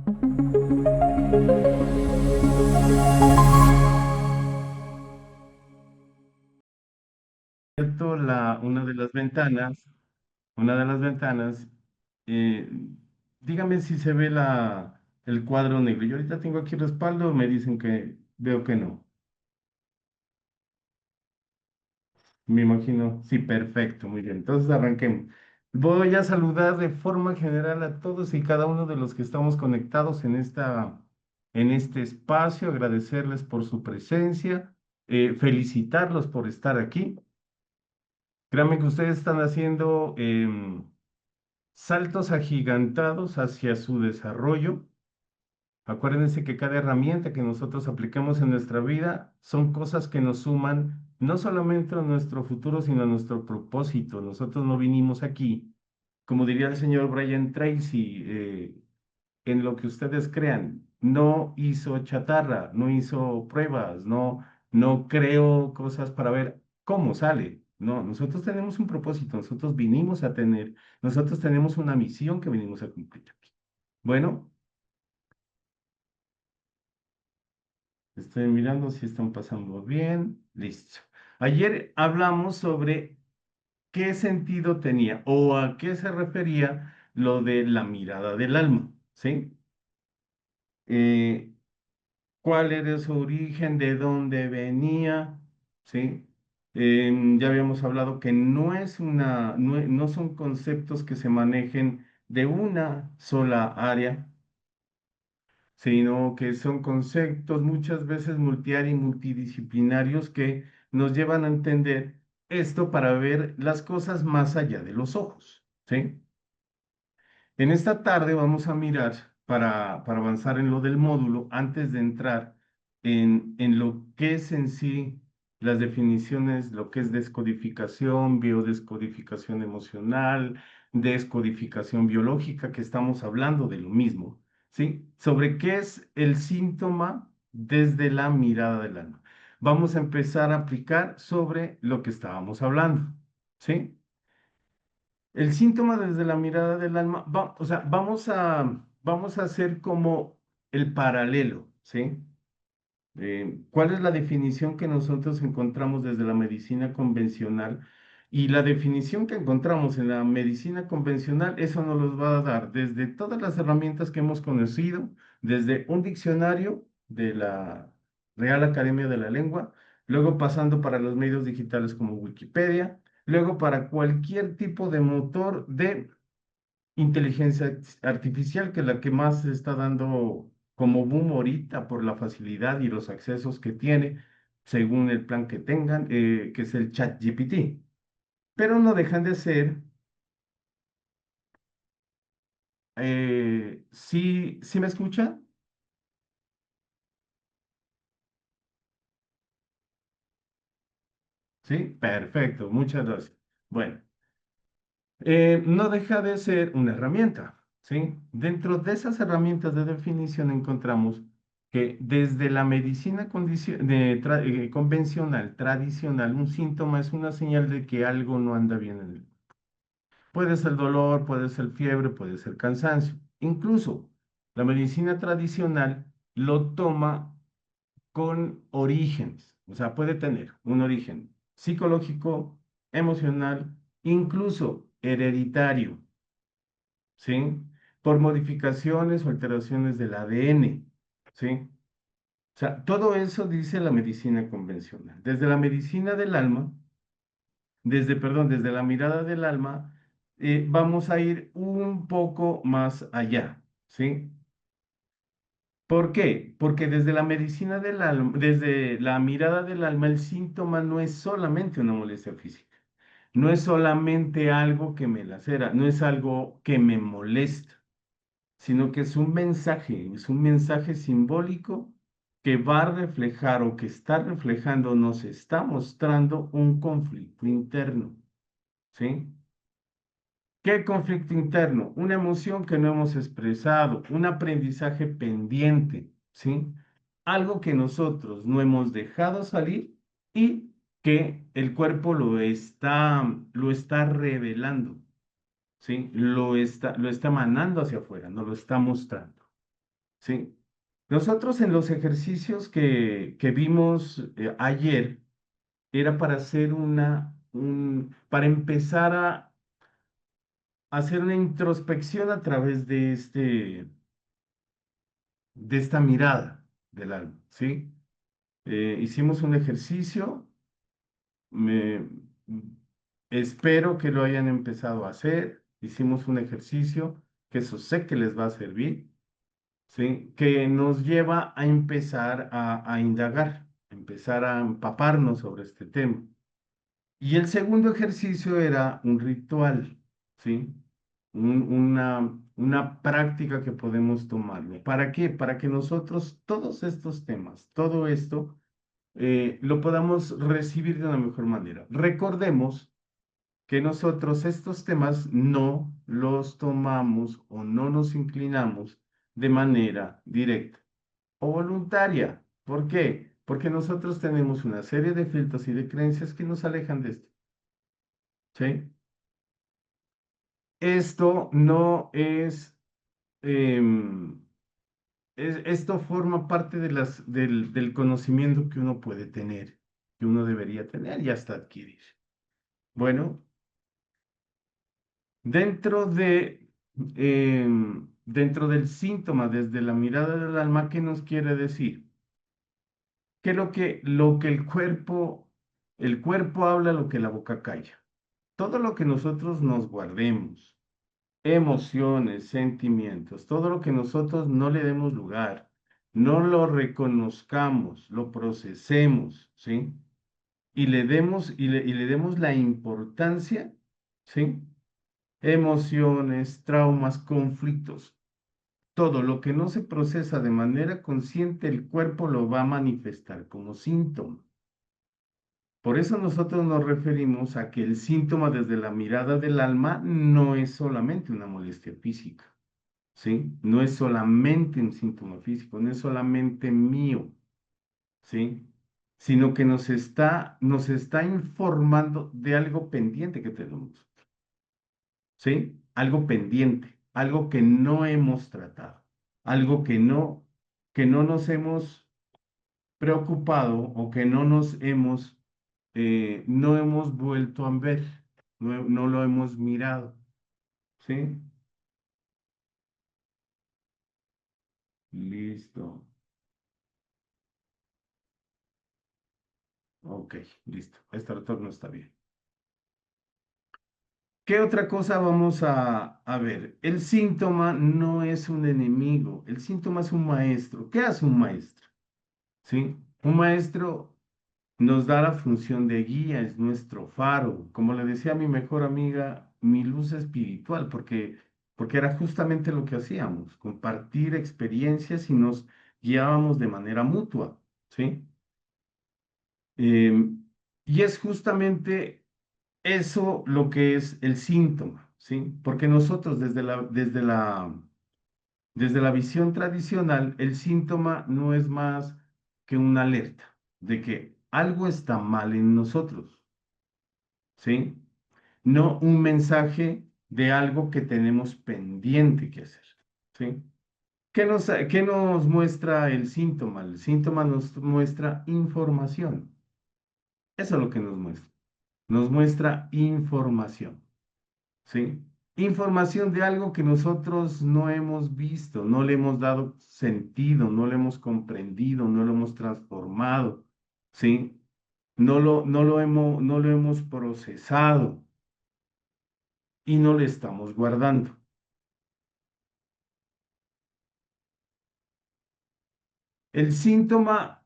Abierto una de las ventanas, eh, dígame si se ve el cuadro negro. Yo ahorita tengo aquí respaldo, me dicen que veo que no. Me imagino, sí, perfecto, muy bien. Entonces arranquemos. Voy a saludar de forma general a todos y cada uno de los que estamos conectados en este espacio, agradecerles por su presencia, felicitarlos por estar aquí. Créanme que ustedes están haciendo saltos agigantados hacia su desarrollo. Acuérdense que cada herramienta que nosotros aplicamos en nuestra vida son cosas que nos suman no solamente a nuestro futuro, sino a nuestro propósito. Nosotros no vinimos aquí, como diría el señor Brian Tracy, en lo que ustedes crean. No hizo chatarra, no hizo pruebas, no creó cosas para ver cómo sale. No, nosotros tenemos un propósito, nosotros tenemos una misión que venimos a cumplir aquí. Bueno. Estoy mirando si están pasando bien. Listo. Ayer hablamos sobre qué sentido tenía o a qué se refería lo de la mirada del alma, ¿sí? Eh, ¿Cuál era su origen? ¿De dónde venía? ¿Sí? Ya habíamos hablado que no son conceptos que se manejen de una sola área, sino que son conceptos muchas veces multiárea y multidisciplinarios que nos llevan a entender esto para ver las cosas más allá de los ojos, ¿sí? En esta tarde vamos a mirar para avanzar en lo del módulo, antes de entrar en lo que es en sí las definiciones, lo que es descodificación, biodescodificación emocional, descodificación biológica, que estamos hablando de lo mismo, ¿sí? Sobre qué es el síntoma desde la mirada del alma. Vamos a empezar a aplicar sobre lo que estábamos hablando, ¿sí? El síntoma desde la mirada del alma, o sea, vamos a hacer como el paralelo, ¿sí? ¿Cuál es la definición que nosotros encontramos desde la medicina convencional? Y la definición que encontramos en la medicina convencional, eso nos los va a dar desde todas las herramientas que hemos conocido, desde un diccionario de la Real Academia de la Lengua, luego pasando para los medios digitales como Wikipedia, luego para cualquier tipo de motor de inteligencia artificial, que es la que más se está dando como boom ahorita por la facilidad y los accesos que tiene, según el plan que tengan, que es el ChatGPT. Pero no dejan de ser, ¿sí me escucha? Sí, perfecto, muchas gracias. Bueno, no deja de ser una herramienta, ¿sí? Dentro de esas herramientas de definición encontramos que desde la medicina convencional, tradicional, un síntoma es una señal de que algo no anda bien en él. Puede ser dolor, puede ser fiebre, puede ser cansancio. Incluso la medicina tradicional lo toma con orígenes, o sea, puede tener un origen psicológico, emocional, incluso hereditario, ¿sí? Por modificaciones o alteraciones del ADN, ¿sí? O sea, todo eso dice la medicina convencional. Desde la medicina del alma, desde la mirada del alma, vamos a ir un poco más allá, ¿sí? ¿Por qué? Porque desde la medicina del alma, desde la mirada del alma, el síntoma no es solamente una molestia física, no es solamente algo que me lacera, no es algo que me molesta, sino que es un mensaje simbólico que va a reflejar o que está reflejando, nos está mostrando un conflicto interno, ¿sí? ¿Qué conflicto interno? Una emoción que no hemos expresado, un aprendizaje pendiente, ¿sí? Algo que nosotros no hemos dejado salir y que el cuerpo lo está revelando, ¿sí? Lo está emanando hacia afuera, nos lo está mostrando. ¿sí? Nosotros en los ejercicios que vimos ayer, era para hacer para empezar a hacer una introspección a través de esta mirada del alma, ¿sí? Hicimos un ejercicio, me, espero que lo hayan empezado a hacer, hicimos un ejercicio que eso sé que les va a servir, ¿sí? Que nos lleva a empezar a indagar, empezar a empaparnos sobre este tema. Y el segundo ejercicio era un ritual, ¿sí? Una práctica que podemos tomarlo. ¿Para qué? Para que nosotros todos estos temas, todo esto, lo podamos recibir de una mejor manera. Recordemos que nosotros estos temas no los tomamos o no nos inclinamos de manera directa o voluntaria. ¿Por qué? Porque nosotros tenemos una serie de filtros y de creencias que nos alejan de esto. ¿Sí? Esto no em, esto forma parte del conocimiento que uno puede tener, que uno debería tener y hasta adquirir. Bueno, dentro dentro del síntoma, desde la mirada del alma, ¿qué nos quiere decir? Que lo que el cuerpo habla, lo que la boca calla. Todo lo que nosotros nos guardemos, emociones, sentimientos, todo lo que nosotros no le demos lugar, no lo reconozcamos, lo procesemos, ¿sí? Y le demos la importancia, ¿sí? Emociones, traumas, conflictos, todo lo que no se procesa de manera consciente, el cuerpo lo va a manifestar como síntoma. Por eso nosotros nos referimos a que el síntoma desde la mirada del alma no es solamente una molestia física. ¿Sí? No es solamente un síntoma físico, no es solamente mío, ¿sí? Sino que nos está informando de algo pendiente que tenemos, ¿sí? Algo pendiente, algo que no hemos tratado, algo que no nos hemos preocupado o que no hemos vuelto a ver, no lo hemos mirado, ¿sí? Listo. Ok, listo. Este retorno está bien. ¿Qué otra cosa vamos a ver? El síntoma no es un enemigo, el síntoma es un maestro. ¿Qué hace un maestro? ¿Sí? Un maestro nos da la función de guía, es nuestro faro. Como le decía a mi mejor amiga, mi luz espiritual, porque era justamente lo que hacíamos, compartir experiencias y nos guiábamos de manera mutua, ¿sí? Em, y es justamente eso lo que es el síntoma, ¿sí? Porque nosotros desde la visión tradicional, el síntoma no es más que una alerta de que algo está mal en nosotros, ¿sí? No un mensaje de algo que tenemos pendiente que hacer, ¿sí? Qué nos muestra el síntoma? El síntoma nos muestra información. Eso es lo que nos muestra. Nos muestra información. ¿Sí? Información de algo que nosotros no hemos visto, no le hemos dado sentido, no lo hemos comprendido, no lo hemos transformado, ¿sí? No lo hemos procesado y no le estamos guardando. El síntoma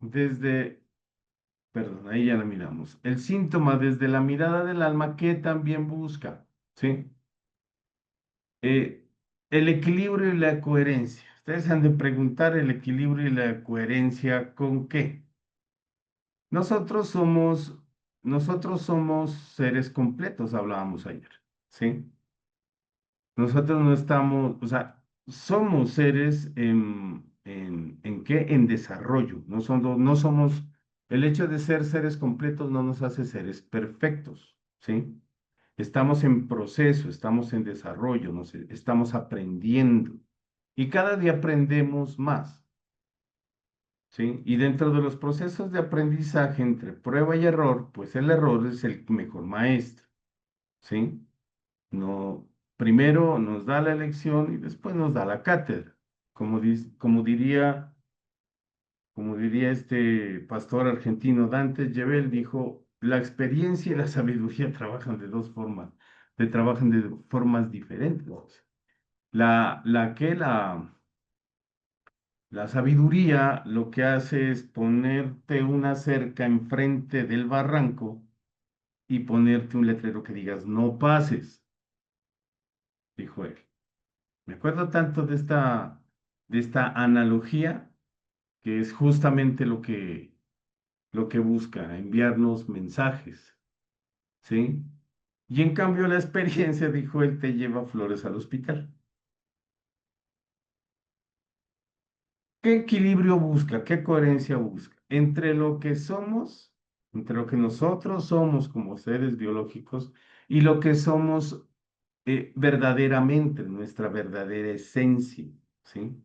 desde, perdón, ahí ya la miramos. El síntoma desde la mirada del alma que también busca, ¿sí? eh, el equilibrio y la coherencia. Ustedes han de preguntar el equilibrio y la coherencia con qué. Nosotros somos, nosotros somos seres completos, hablábamos ayer, ¿sí? Nosotros no estamos, o sea, somos seres ¿en qué? En desarrollo. No somos, el hecho de ser seres completos no nos hace seres perfectos, ¿sí? Estamos en proceso, estamos en desarrollo, estamos aprendiendo. y cada día aprendemos más, ¿sí? Y dentro de los procesos de aprendizaje entre prueba y error, pues el error es el mejor maestro, ¿sí? No, primero nos da la lección y después nos da la cátedra. Como diría este pastor argentino Dante Gebel, dijo, la experiencia y la sabiduría trabajan de dos formas, trabajan de formas diferentes. La, la que la, la sabiduría lo que hace es ponerte una cerca enfrente del barranco y ponerte un letrero que digas, no pases, dijo él. Me acuerdo tanto de esta analogía que es justamente lo que busca, enviarnos mensajes, ¿sí? Y en cambio la experiencia, dijo él, te lleva flores al hospital. ¿Qué equilibrio busca? ¿Qué coherencia busca? Entre lo que somos, entre lo que nosotros somos como seres biológicos y lo que somos verdaderamente, nuestra verdadera esencia, ¿sí?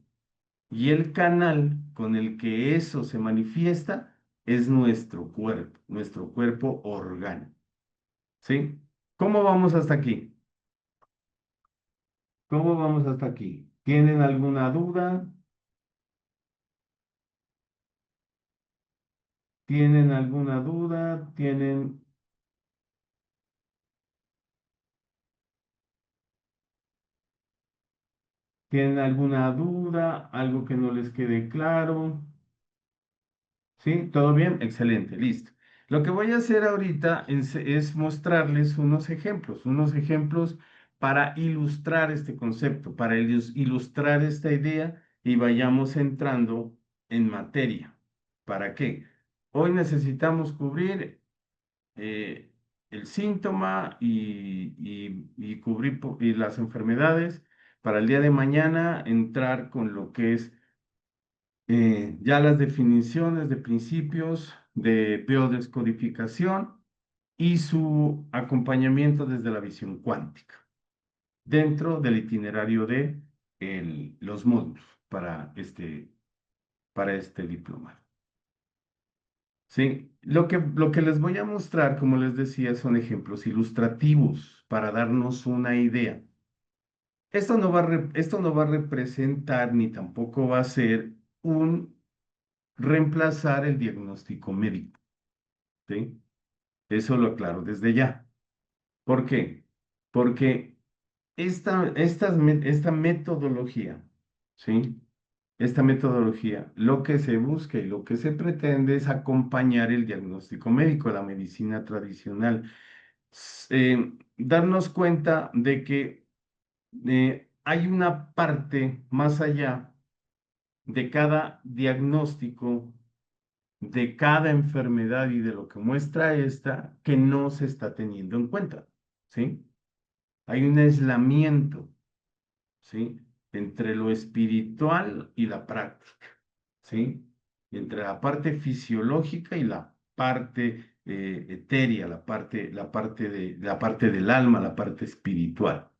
Y el canal con el que eso se manifiesta es nuestro cuerpo orgánico, ¿sí? ¿Cómo vamos hasta aquí? ¿Cómo vamos hasta aquí? ¿Tienen alguna duda? ¿Tienen alguna duda? ¿Tienen alguna duda? ¿Algo que no les quede claro? ¿Sí? ¿Todo bien? Excelente, listo. Lo que voy a hacer ahorita es mostrarles unos ejemplos para ilustrar este concepto, para ilustrar esta idea y vayamos entrando en materia. ¿Para qué? Hoy necesitamos cubrir eh, el síntoma y cubrir y las enfermedades para el día de mañana entrar con lo que es ya las definiciones de principios de biodescodificación y su acompañamiento desde la visión cuántica dentro del itinerario de los módulos para este diploma. Sí, lo que les voy a mostrar, como les decía, son ejemplos ilustrativos para darnos una idea. Esto no va a representar ni tampoco va a ser un reemplazar el diagnóstico médico, ¿sí? Eso lo aclaro desde ya. ¿Por qué? Porque esta metodología, ¿sí? Esta metodología, lo que se busca y lo que se pretende es acompañar el diagnóstico médico, la medicina tradicional. Darnos cuenta de que hay una parte más allá de cada diagnóstico, de cada enfermedad y de lo que muestra esta que no se está teniendo en cuenta, ¿sí? Hay un aislamiento, ¿sí? Entre lo espiritual y la práctica, ¿sí? Entre la parte fisiológica y la parte etérea, la parte del alma, la parte espiritual.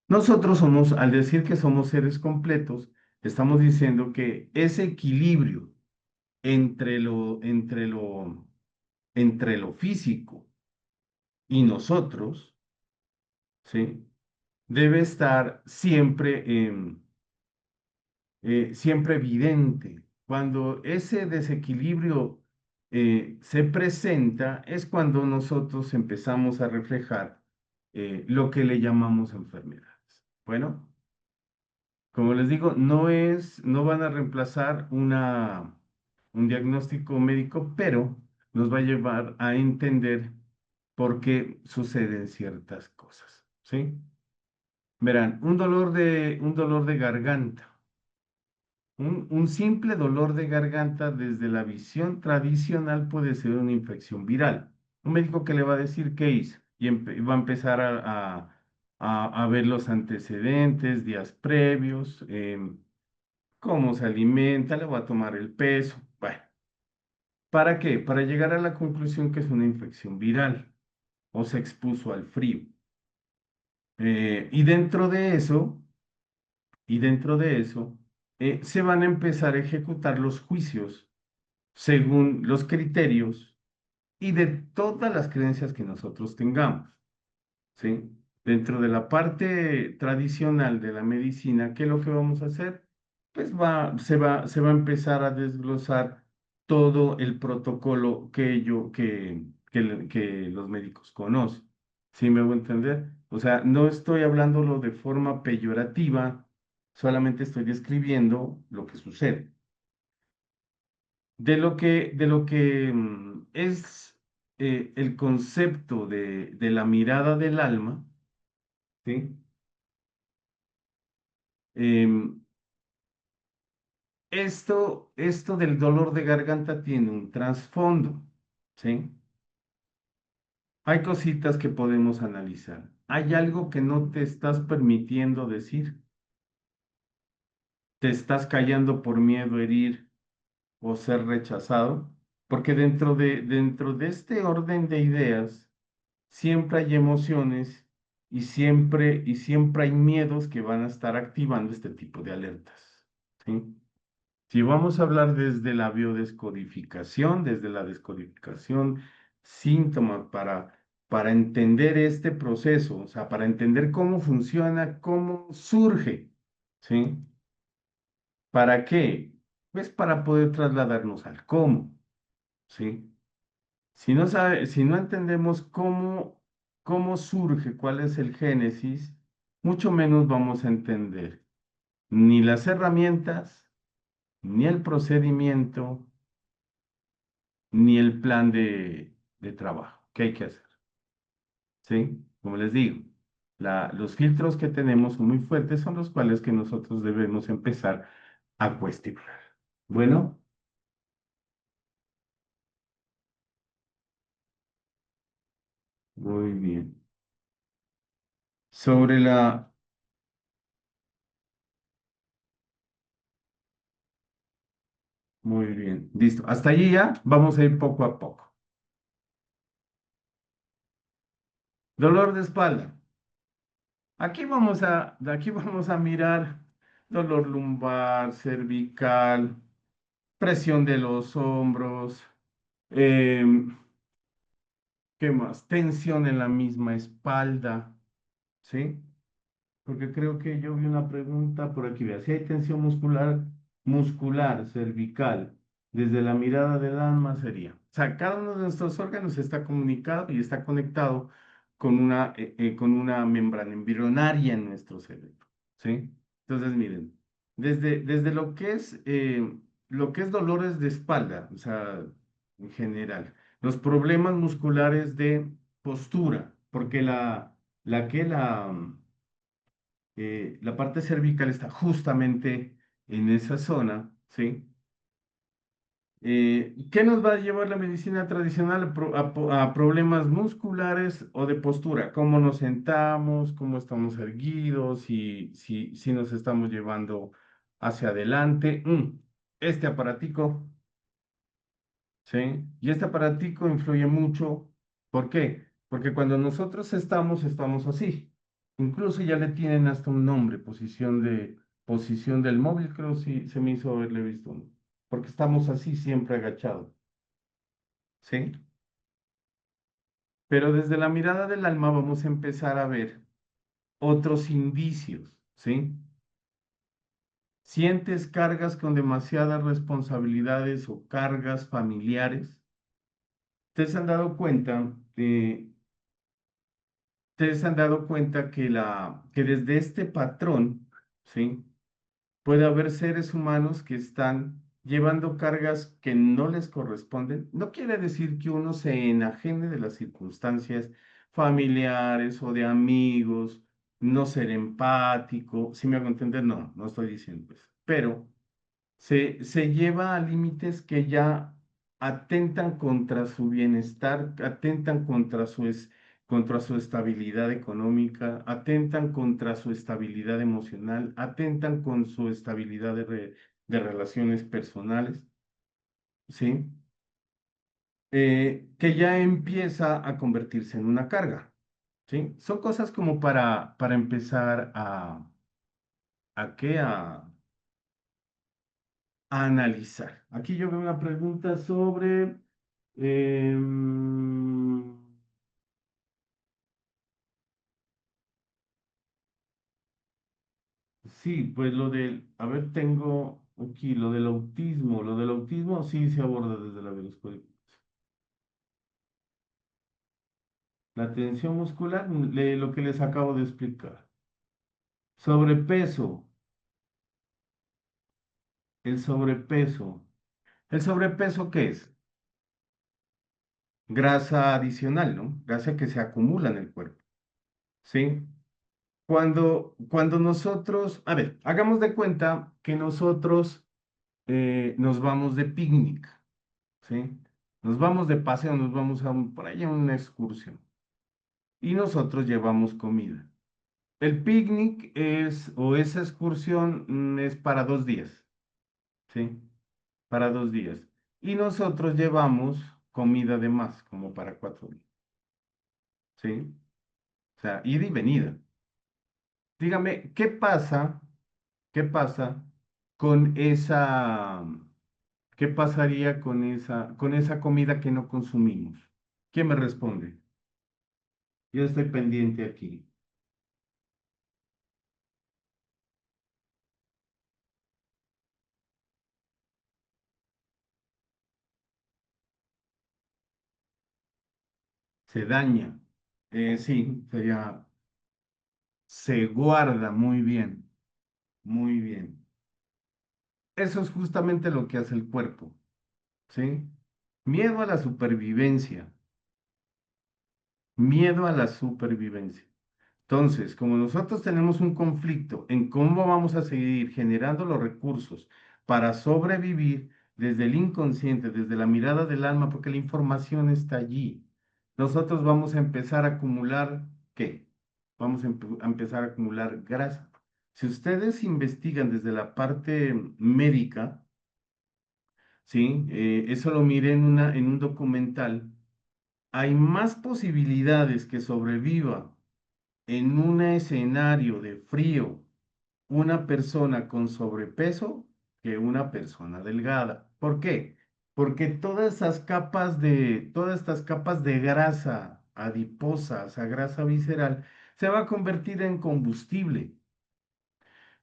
Nosotros somos, al decir que somos seres completos, estamos diciendo que ese equilibrio entre entre lo físico y nosotros, ¿sí? Debe estar siempre evidente. Cuando ese desequilibrio se presenta, es cuando nosotros empezamos a reflejar lo que le llamamos enfermedades. Bueno, como les digo, no van a reemplazar un diagnóstico médico, pero nos va a llevar a entender por qué suceden ciertas cosas, ¿sí? Verán, un dolor de garganta. Un simple dolor de garganta desde la visión tradicional puede ser una infección viral. Un médico que le va a decir qué hizo y va a empezar a ver los antecedentes, días previos, cómo se alimenta, le va a tomar el peso. Bueno, ¿para qué? Para llegar a la conclusión que es una infección viral o se expuso al frío. Y dentro de eso, se van a empezar a ejecutar los juicios según los criterios y de todas las creencias que nosotros tengamos, ¿sí? Dentro de la parte tradicional de la medicina, ¿qué es lo que vamos a hacer? Pues se va a empezar a desglosar todo el protocolo que los médicos conocen. ¿Sí me voy a entender? O sea, no estoy hablándolo de forma peyorativa, solamente estoy describiendo lo que sucede. De lo que es el concepto de la mirada del alma, ¿sí? Em, esto del dolor de garganta tiene un trasfondo, ¿sí? Hay cositas que podemos analizar. ¿Hay algo que no te estás permitiendo decir? ¿Te estás callando por miedo a herir o ser rechazado? Porque dentro de este orden de ideas, siempre hay emociones y siempre hay miedos que van a estar activando este tipo de alertas, ¿sí? Si vamos a hablar desde la biodescodificación, desde la descodificación, síntomas para entender este proceso, o sea, para entender cómo funciona, cómo surge, ¿sí? ¿Para qué? Pues para poder trasladarnos al cómo, ¿sí? Si no entendemos cómo surge, cuál es el génesis, mucho menos vamos a entender ni las herramientas, ni el procedimiento, ni el plan de trabajo que hay que hacer. ¿Sí? Como les digo, los filtros que tenemos son muy fuertes, son los cuales que nosotros debemos empezar a cuestionar. Bueno, muy bien. Sobre muy bien, listo. Hasta allí ya vamos a ir poco a poco. Dolor de espalda. Aquí vamos a mirar dolor lumbar, cervical, presión de los hombros, em, ¿qué más? Tensión en la misma espalda, ¿sí? Porque creo que yo vi una pregunta por aquí. Vea, si hay tensión muscular, cervical, desde la mirada del alma sería. O sea, cada uno de nuestros órganos está comunicado y está conectado con una membrana embrionaria en nuestro cerebro, ¿sí? Entonces, miren, desde lo que es dolores de espalda, o sea, en general, los problemas musculares de postura, porque la parte cervical está justamente en esa zona, ¿sí? ¿Qué nos va a llevar la medicina tradicional a problemas musculares o de postura? ¿Cómo nos sentamos? ¿Cómo estamos erguidos? Si nos estamos llevando hacia adelante. Este aparatico, ¿sí? Y este aparatico influye mucho. ¿Por qué? Porque cuando nosotros estamos así. Incluso ya le tienen hasta un nombre, posición del móvil, creo si se me hizo haberle visto uno. Porque estamos así siempre agachados, ¿sí? Pero desde la mirada del alma vamos a empezar a ver otros indicios, ¿sí? ¿Sientes cargas con demasiadas responsabilidades o cargas familiares? ¿Ustedes se han dado cuenta? Ustedes se han dado cuenta que desde este patrón, ¿sí? Puede haber seres humanos que están llevando cargas que no les corresponden. No quiere decir que uno se enajene de las circunstancias familiares o de amigos, no ser empático. Si me hago entender, no, no estoy diciendo eso. Pero se lleva a límites que ya atentan contra su bienestar, atentan contra su estabilidad económica, atentan contra su estabilidad emocional, atentan con su estabilidad de relaciones personales, ¿sí? Que ya empieza a convertirse en una carga, ¿sí? Son cosas como para empezar ¿a qué? analizar. Aquí yo veo una pregunta sobre, em, sí, pues lo del, a ver, tengo aquí lo del autismo sí se aborda desde la bioscopia. La tensión muscular, lo que les acabo de explicar. Sobrepeso, el sobrepeso. ¿El sobrepeso qué es? Grasa adicional, ¿no? Grasa que se acumula en el cuerpo, ¿sí? Cuando nosotros, a ver, hagamos de cuenta que nosotros nos vamos de picnic, ¿sí? Nos vamos de paseo, nos vamos por ahí a una excursión y nosotros llevamos comida. El picnic es, o esa excursión es para 2 días, ¿sí? Para 2 días. Y nosotros llevamos comida de más, como para 4 días, ¿sí? O sea, ida y venida. Dígame, qué pasa con esa, qué pasaría con esa comida que no consumimos? ¿Quién me responde? Yo estoy pendiente aquí. Se daña. Sí, se guarda muy bien, muy bien. Eso es justamente lo que hace el cuerpo, ¿sí? Miedo a la supervivencia, miedo a la supervivencia. Entonces, como nosotros tenemos un conflicto en cómo vamos a seguir generando los recursos para sobrevivir desde el inconsciente, desde la mirada del alma, porque la información está allí, nosotros vamos a empezar a acumular, ¿qué? Vamos a empezar a acumular grasa. Si ustedes investigan desde la parte médica, ¿sí? Eso lo miré en un documental, hay más posibilidades que sobreviva en un escenario de frío una persona con sobrepeso que una persona delgada. ¿Por qué? Porque todas estas capas de grasa adiposa, esa grasa visceral, se va a convertir en combustible.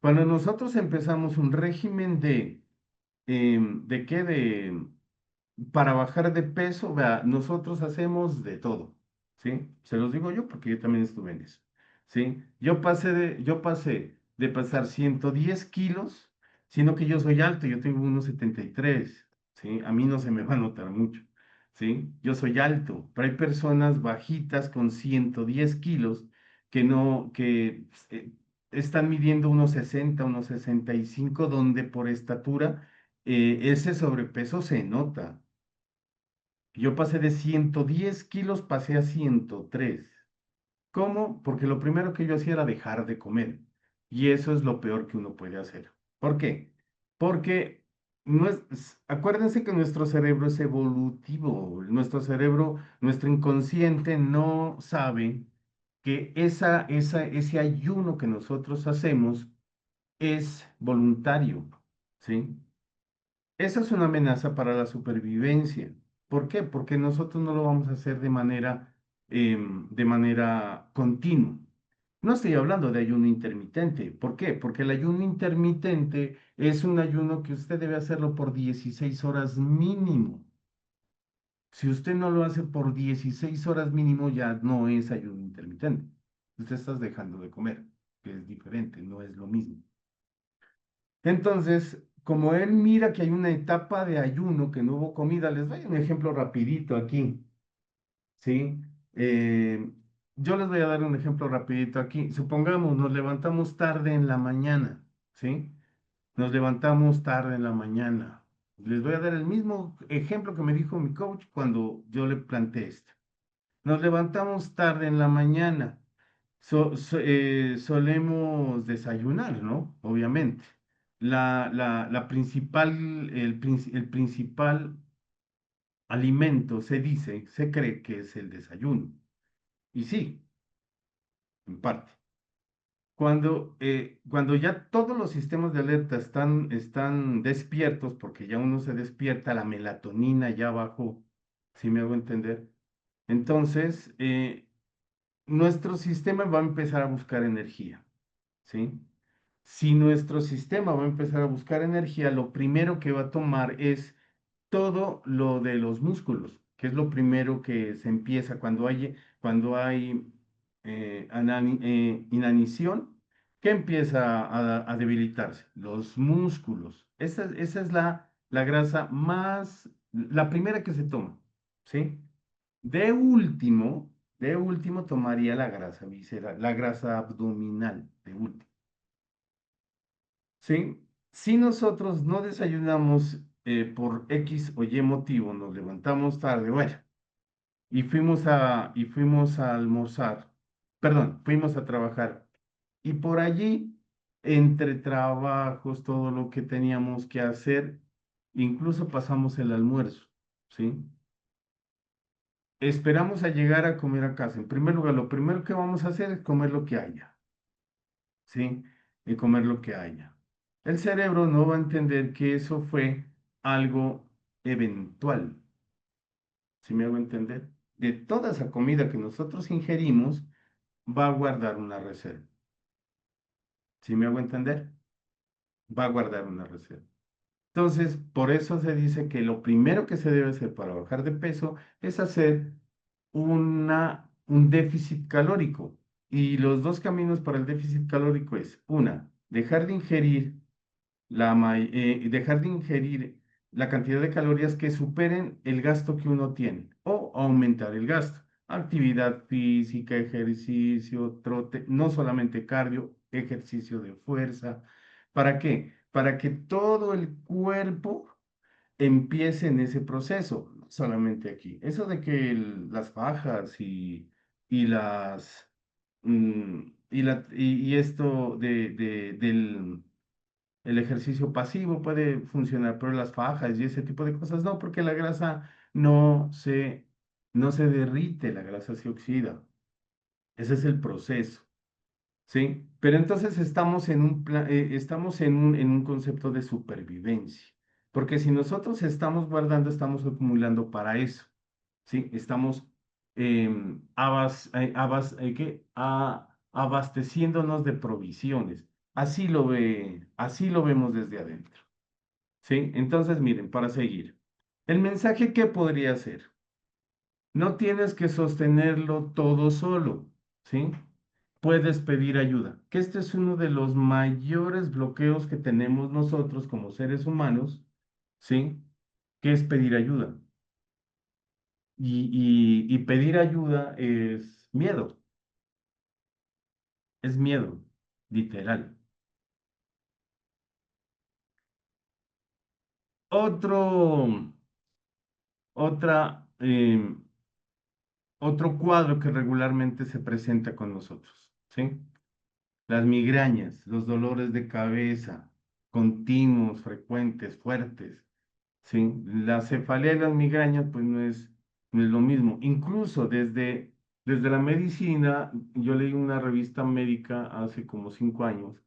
Cuando nosotros empezamos un régimen ¿de qué? Para bajar de peso, vea, nosotros hacemos de todo, ¿sí? Se los digo yo porque yo también estuve en eso, ¿sí? Yo pasé de pasar 110 kilos, sino que yo soy alto, yo tengo 1,73, ¿sí? A mí no se me va a notar mucho, ¿sí? Yo soy alto, pero hay personas bajitas con 110 kilos que no, que están midiendo unos 60, unos 65, donde por estatura ese sobrepeso se nota. Yo pasé de 110 kilos, pasé a 103. ¿Cómo? Porque lo primero que yo hacía era dejar de comer. Y eso es lo peor que uno puede hacer. ¿Por qué? Porque acuérdense que nuestro cerebro es evolutivo. Nuestro cerebro, nuestro inconsciente no sabe que ese ayuno que nosotros hacemos es voluntario. ¿Sí? Esa es una amenaza para la supervivencia. ¿Por qué? Porque nosotros no lo vamos a hacer de manera continua. No estoy hablando de ayuno intermitente. ¿Por qué? Porque el ayuno intermitente es un ayuno que usted debe hacerlo por 16 horas mínimo. Si usted no lo hace por 16 horas mínimo, ya no es ayuno intermitente. Usted está dejando de comer, que es diferente, no es lo mismo. Entonces, como él mira que hay una etapa de ayuno, que no hubo comida, les doy un ejemplo rapidito aquí, ¿sí? Eh, yo les voy a dar un ejemplo rapidito aquí. Supongamos, nos levantamos tarde en la mañana, ¿sí? Nos levantamos tarde en la mañana. Les voy a dar el mismo ejemplo que me dijo mi coach cuando yo le planteé esto. Nos levantamos tarde en la mañana. Solemos desayunar, ¿no? Obviamente. La principal, el principal alimento se cree que es el desayuno. Y sí, en parte. cuando ya todos los sistemas de alerta están despiertos, porque ya uno se despierta, la melatonina ya bajó, si me hago entender. Entonces, nuestro sistema va a empezar a buscar energía, ¿sí? Si nuestro sistema va a empezar a buscar energía, lo primero que va a tomar es todo lo de los músculos, que es lo primero que se empieza cuando hay inanición, que empieza a debilitarse, los músculos. Esa es la grasa la primera que se toma, ¿sí? De último, de último tomaría la grasa visceral, la grasa abdominal, de último. ¿Sí? Si nosotros no desayunamos por X o Y motivo, nos levantamos tarde, bueno, y fuimos a almorzar, perdón, fuimos a trabajar, y por allí, entre trabajos, todo lo que teníamos que hacer, incluso pasamos el almuerzo, ¿sí? Esperamos a llegar a comer a casa. En primer lugar, lo primero que vamos a hacer es comer lo que haya, ¿sí? Y comer lo que haya. El cerebro no va a entender que eso fue algo eventual, ¿sí me hago entender? De toda esa comida que nosotros ingerimos, va a guardar una reserva, ¿sí me hago entender? Va a guardar una reserva. Entonces, por eso se dice que lo primero que se debe hacer para bajar de peso es hacer un déficit calórico. Y los dos caminos para el déficit calórico es, una, dejar de ingerir la cantidad de calorías que superen el gasto que uno tiene o aumentar el gasto. Actividad física, ejercicio, trote, no solamente cardio, ejercicio de fuerza. ¿Para qué? Para que todo el cuerpo empiece en ese proceso, no solamente aquí. Eso de que las fajas y las y esto del el ejercicio pasivo puede funcionar, pero las fajas y ese tipo de cosas no, porque la grasa no se derrite, la grasa se oxida. Ese es el proceso, ¿sí? Pero entonces estamos en un concepto de supervivencia, porque si nosotros estamos guardando, estamos acumulando para eso, ¿sí? Estamos abasteciéndonos de provisiones. Así lo vemos desde adentro. ¿Sí? Entonces, miren, para seguir. El mensaje, ¿qué podría ser? No tienes que sostenerlo todo solo, ¿sí? Puedes pedir ayuda, que este es uno de los mayores bloqueos que tenemos nosotros como seres humanos, ¿sí? Que es pedir ayuda. Y pedir ayuda es miedo, literal. Otro, otra, Otro cuadro que regularmente se presenta con nosotros, ¿sí? Las migrañas, los dolores de cabeza, continuos, frecuentes, fuertes, ¿sí? La cefalea y las migrañas, pues no es lo mismo. Incluso desde la medicina, yo leí una revista médica hace como 5 años,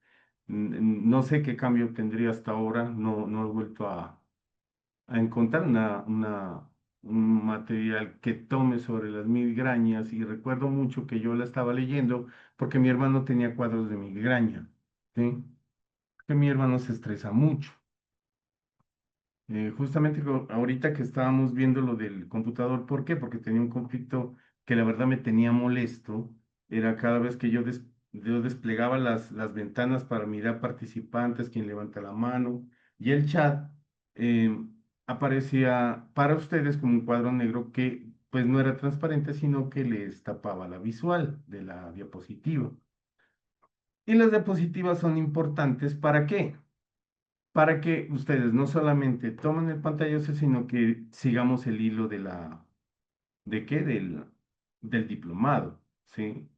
no sé qué cambio tendría hasta ahora, no he vuelto a encontrar un material que tome sobre las migrañas y recuerdo mucho que yo la estaba leyendo porque mi hermano tenía cuadros de migraña, ¿sí? Que mi hermano se estresa mucho. Justamente ahorita que estábamos viendo lo del computador, ¿por qué? Porque tenía un conflicto que la verdad me tenía molesto. Era cada vez que yo desplegaba las ventanas para mirar participantes, quien levanta la mano, y el chat eh, aparecía para ustedes como un cuadro negro que pues no era transparente, sino que les tapaba la visual de la diapositiva. Y las diapositivas son importantes, ¿para qué? Para que ustedes no solamente tomen el pantallazo, sino que sigamos el hilo ¿de qué? Del diplomado, ¿sí?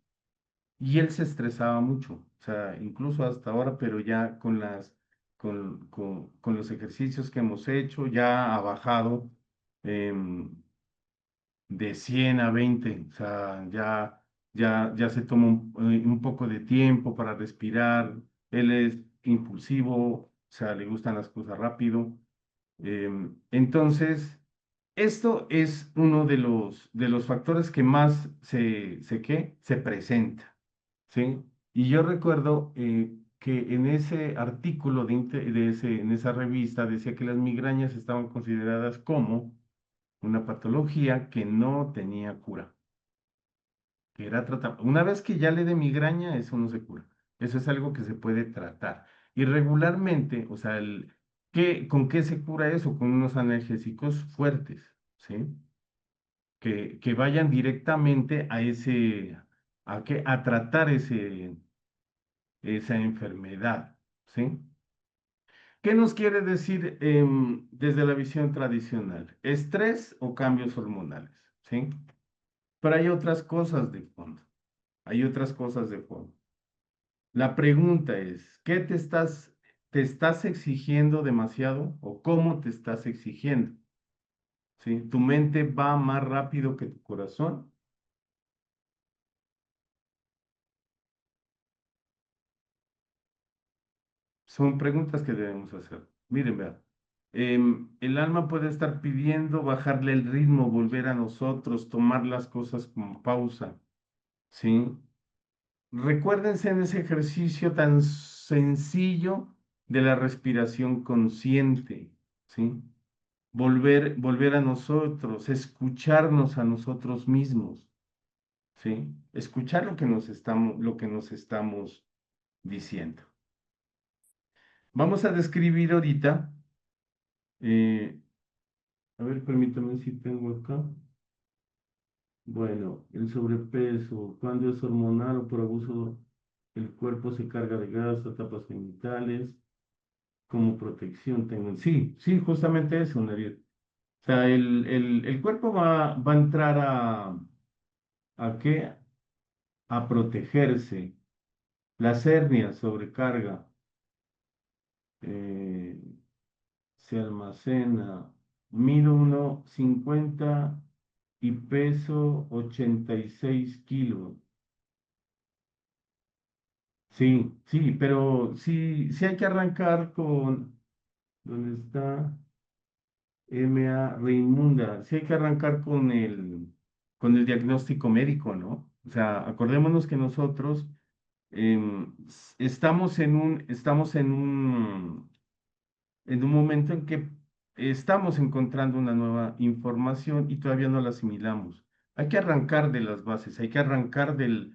Y él se estresaba mucho, o sea, incluso hasta ahora, pero ya con los ejercicios que hemos hecho, ya ha bajado em, de 100 a 20, o sea, ya ya se toma un poco de tiempo para respirar, él es impulsivo, o sea, le gustan las cosas rápido. Entonces, esto es uno de los factores que más se presenta, ¿sí? Y yo recuerdo que en ese artículo en esa revista decía que las migrañas estaban consideradas como una patología que no tenía cura, que era tratable. Una vez que ya le dé migraña, eso no se cura. Eso es algo que se puede tratar. Y regularmente, o sea, ¿con qué se cura eso? Con unos analgésicos fuertes, ¿sí? Que vayan directamente a a tratar esa enfermedad, ¿sí? ¿Qué nos quiere decir desde la visión tradicional? ¿Estrés o cambios hormonales? ¿Sí? Pero hay otras cosas de fondo. Hay otras cosas de fondo. La pregunta es, te estás exigiendo demasiado o cómo te estás exigiendo? ¿Sí? ¿Tu mente va más rápido que tu corazón? Son preguntas que debemos hacer. Miren, vean. El alma puede estar pidiendo bajarle el ritmo, volver a nosotros, tomar las cosas con pausa, ¿sí? Recuérdense en ese ejercicio tan sencillo de la respiración consciente, ¿sí? Volver a nosotros, escucharnos a nosotros mismos, ¿sí? Escuchar lo que nos estamos diciendo. Vamos a describir ahorita, eh, a ver, permítame si tengo acá. Bueno, el sobrepeso, cuando es hormonal o por abuso, el cuerpo se carga de gas, tapas genitales, como protección tengo. Sí, sí, justamente eso, Nadir. O sea, el cuerpo va a entrar ¿a qué? A protegerse. Las hernias, sobrecarga, eh, se almacena. Mido 1,50 y peso 86 kilos. Sí, sí, pero sí, sí hay que arrancar con, ¿dónde está? MA Reimunda, sí hay que arrancar con el diagnóstico médico, ¿no? O sea, acordémonos que nosotros estamos en un momento en que estamos encontrando una nueva información y todavía no la asimilamos. Hay que arrancar de las bases, hay que arrancar de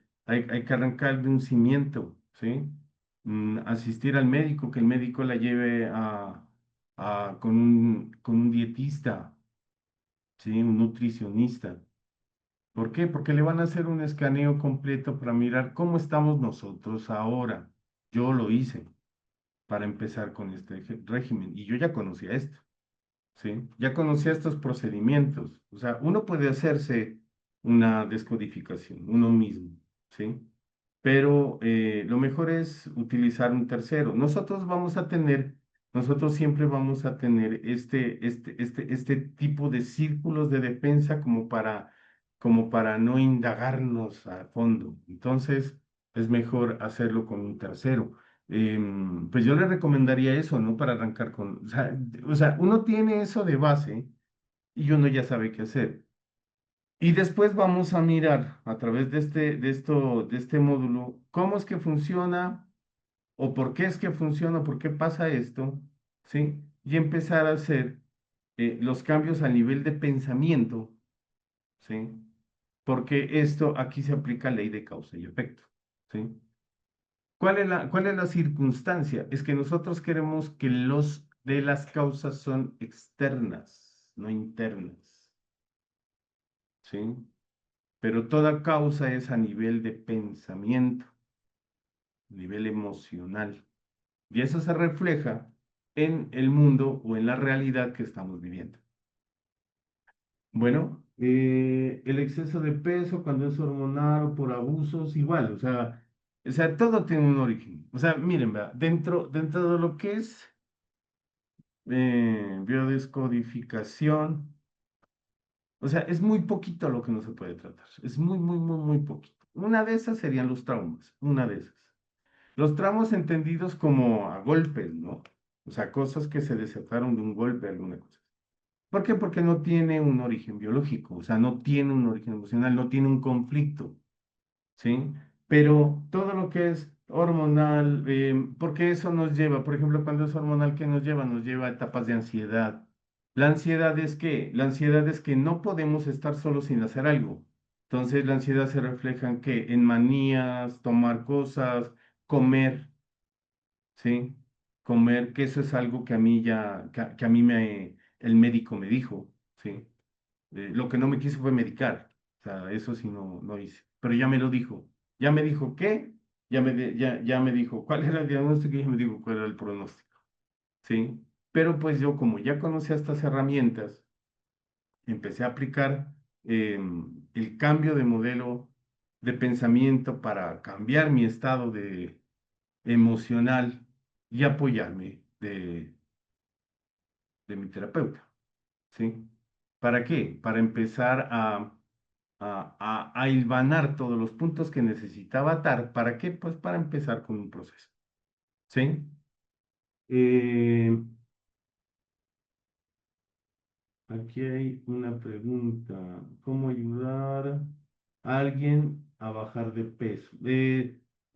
un cimiento, ¿sí? Asistir al médico, que el médico la lleve con un dietista, ¿sí? Un nutricionista. ¿Por qué? Porque le van a hacer un escaneo completo para mirar cómo estamos nosotros ahora. Yo lo hice para empezar con este régimen y yo ya conocía esto. ¿Sí? Ya conocía estos procedimientos. O sea, uno puede hacerse una descodificación, uno mismo, ¿sí? Pero lo mejor es utilizar un tercero. Nosotros siempre vamos a tener este tipo de círculos de defensa como para no indagarnos a fondo. Entonces, es mejor hacerlo con un tercero. Pues yo le recomendaría eso, ¿no? Para arrancar o sea, uno tiene eso de base y uno ya sabe qué hacer. Y después vamos a mirar a través de este módulo cómo es que funciona o por qué es que funciona, por qué pasa esto, ¿sí? Y empezar a hacer los cambios a nivel de pensamiento, ¿sí? Porque esto aquí se aplica ley de causa y efecto, ¿sí? Cuál es la circunstancia? Es que nosotros queremos que los de las causas son externas, no internas, ¿sí? Pero toda causa es a nivel de pensamiento, nivel emocional. Y eso se refleja en el mundo o en la realidad que estamos viviendo. Bueno, el exceso de peso cuando es hormonal o por abusos, igual, o sea, todo tiene un origen. O sea, miren, vea, dentro de lo que es biodescodificación, o sea, es muy poquito lo que no se puede tratar. Es muy, muy, muy, muy poquito. Una de esas serían los traumas, una de esas. Los traumas entendidos como a golpes, ¿no? O sea, cosas que se desataron de un golpe, alguna cosa. ¿Por qué? Porque no tiene un origen biológico, o sea, no tiene un origen emocional, no tiene un conflicto, ¿sí? Pero todo lo que es hormonal, porque eso nos lleva, por ejemplo, cuando es hormonal, ¿qué nos lleva? Nos lleva a etapas de ansiedad. La ansiedad es que, la ansiedad es que no podemos estar solos sin hacer algo. Entonces, la ansiedad se refleja en qué? En manías, tomar cosas, comer, ¿sí? Comer, que eso es algo que a mí que a mí el médico me dijo, ¿sí? Lo que no me quiso fue medicar. O sea, eso sí no hice. Pero ya me lo dijo. Ya me dijo qué, ya me dijo cuál era el diagnóstico y ya me dijo cuál era el pronóstico. ¿Sí? Pero pues yo como ya conocía estas herramientas, empecé a aplicar el cambio de modelo de pensamiento para cambiar mi estado de emocional y apoyarme de mi terapeuta. ¿Sí? ¿Para qué? Para empezar a hilvanar todos los puntos que necesitaba atar. ¿Para qué? Pues para empezar con un proceso. ¿Sí? Eh, Aquí hay una pregunta. ¿Cómo ayudar a alguien a bajar de peso?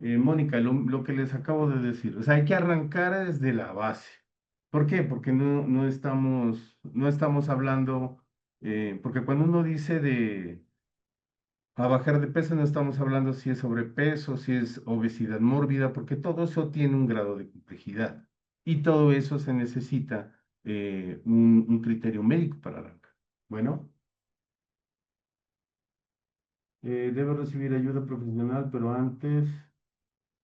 Mónica, lo que les acabo de decir, o sea, hay que arrancar desde la base. ¿Por qué? Porque no estamos hablando, porque cuando uno dice a bajar de peso no estamos hablando si es sobrepeso, si es obesidad mórbida, porque todo eso tiene un grado de complejidad y todo eso se necesita un criterio médico para arrancar. Bueno, debe recibir ayuda profesional, pero antes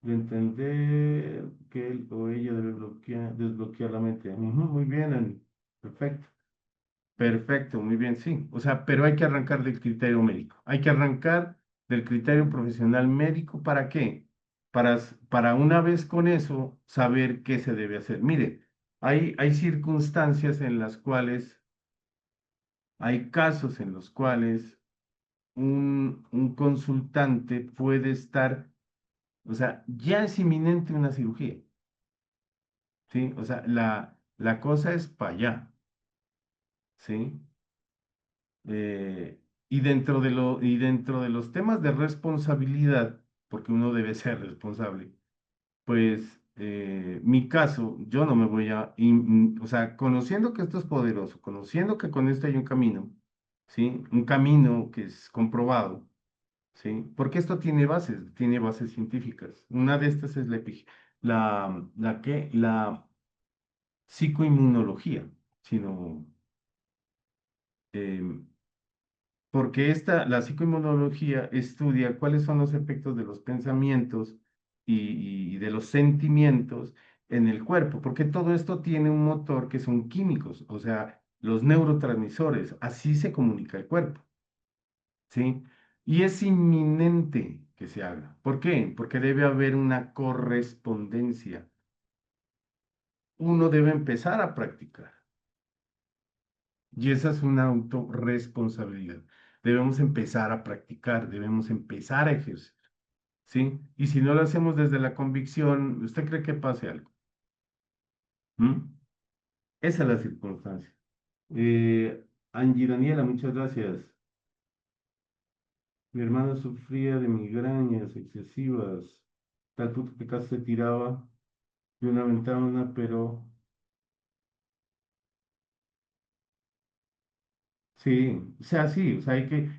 de entender que él o ella debe desbloquear la mente. Ujú, muy bien, Ani. Perfecto. Perfecto, muy bien, sí. O sea, pero hay que arrancar del criterio médico. Hay que arrancar del criterio profesional médico. ¿Para qué? Para una vez con eso saber qué se debe hacer. Mire, hay circunstancias en las cuales, hay casos en los cuales un consultante puede estar, o sea, ya es inminente una cirugía, ¿sí? O sea, la cosa es para allá, ¿sí? Eh, y dentro de los temas de responsabilidad, porque uno debe ser responsable, pues mi caso, yo no me voy o sea, conociendo que esto es poderoso, conociendo que con esto hay un camino, ¿sí? Un camino que es comprobado, ¿sí? Porque esto tiene bases científicas. Una de estas es la psicoinmunología, sino em, porque la psicoinmunología estudia cuáles son los efectos de los pensamientos y de los sentimientos en el cuerpo, porque todo esto tiene un motor que son químicos, o sea, los neurotransmisores, así se comunica el cuerpo, ¿sí? Y es inminente que se haga. ¿Por qué? Porque debe haber una correspondencia. Uno debe empezar a practicar. Y esa es una autorresponsabilidad. Debemos empezar a practicar, debemos empezar a ejercer, ¿sí? Y si no lo hacemos desde la convicción, ¿usted cree que pase algo? ¿Mm? Esa es la circunstancia. Angie Daniela, muchas gracias. Mi hermano sufría de migrañas excesivas, tal punto que casi se tiraba de una ventana, pero sí, o sea,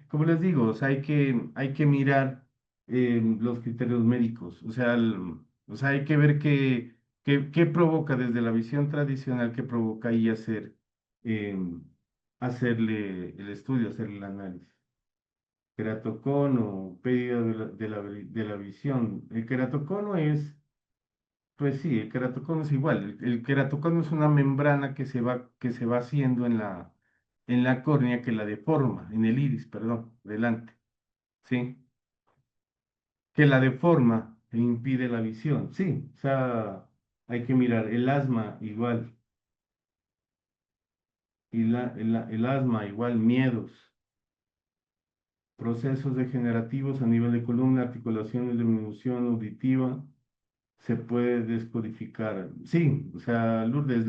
como les digo, o sea, hay que mirar los criterios médicos, o sea, hay que ver qué provoca desde la visión tradicional, qué provoca ahí hacerle el estudio, hacerle el análisis. Queratocono, pérdida de la visión. El queratocono es, pues sí, el queratocono es igual. El queratocono es una membrana que se va haciendo en la córnea que la deforma, en el iris, perdón, delante, ¿sí? Que la deforma e impide la visión, sí. O sea, hay que mirar el asma igual, el asma igual, miedos. procesos degenerativos a nivel de columna, articulaciones, disminución auditiva, se puede descodificar. Sí, o sea, Lourdes,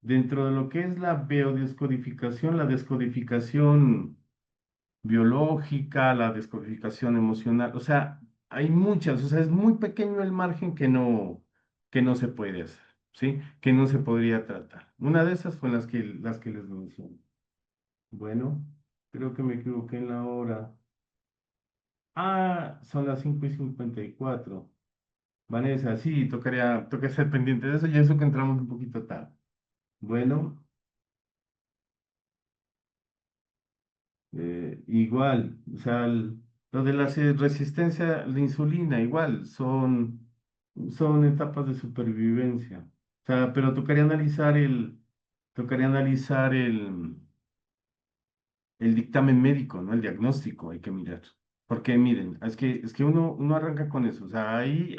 dentro de lo que es la biodescodificación, la descodificación biológica, la descodificación emocional, o sea, hay muchas, o sea, es muy pequeño el margen que no se puede hacer, ¿sí? Que no se podría tratar. Una de esas fue las que les mencioné. Bueno, creo que me equivoqué en la hora. Ah, son las 5:54. Vanessa, sí, toca ser pendiente de eso, y eso que entramos un poquito tarde. Bueno, igual, o sea, lo de la resistencia a la insulina, igual, son etapas de supervivencia. O sea, pero tocaría analizar el dictamen médico, ¿no? El diagnóstico, hay que mirar. Porque miren, es que uno arranca con eso. O sea, ahí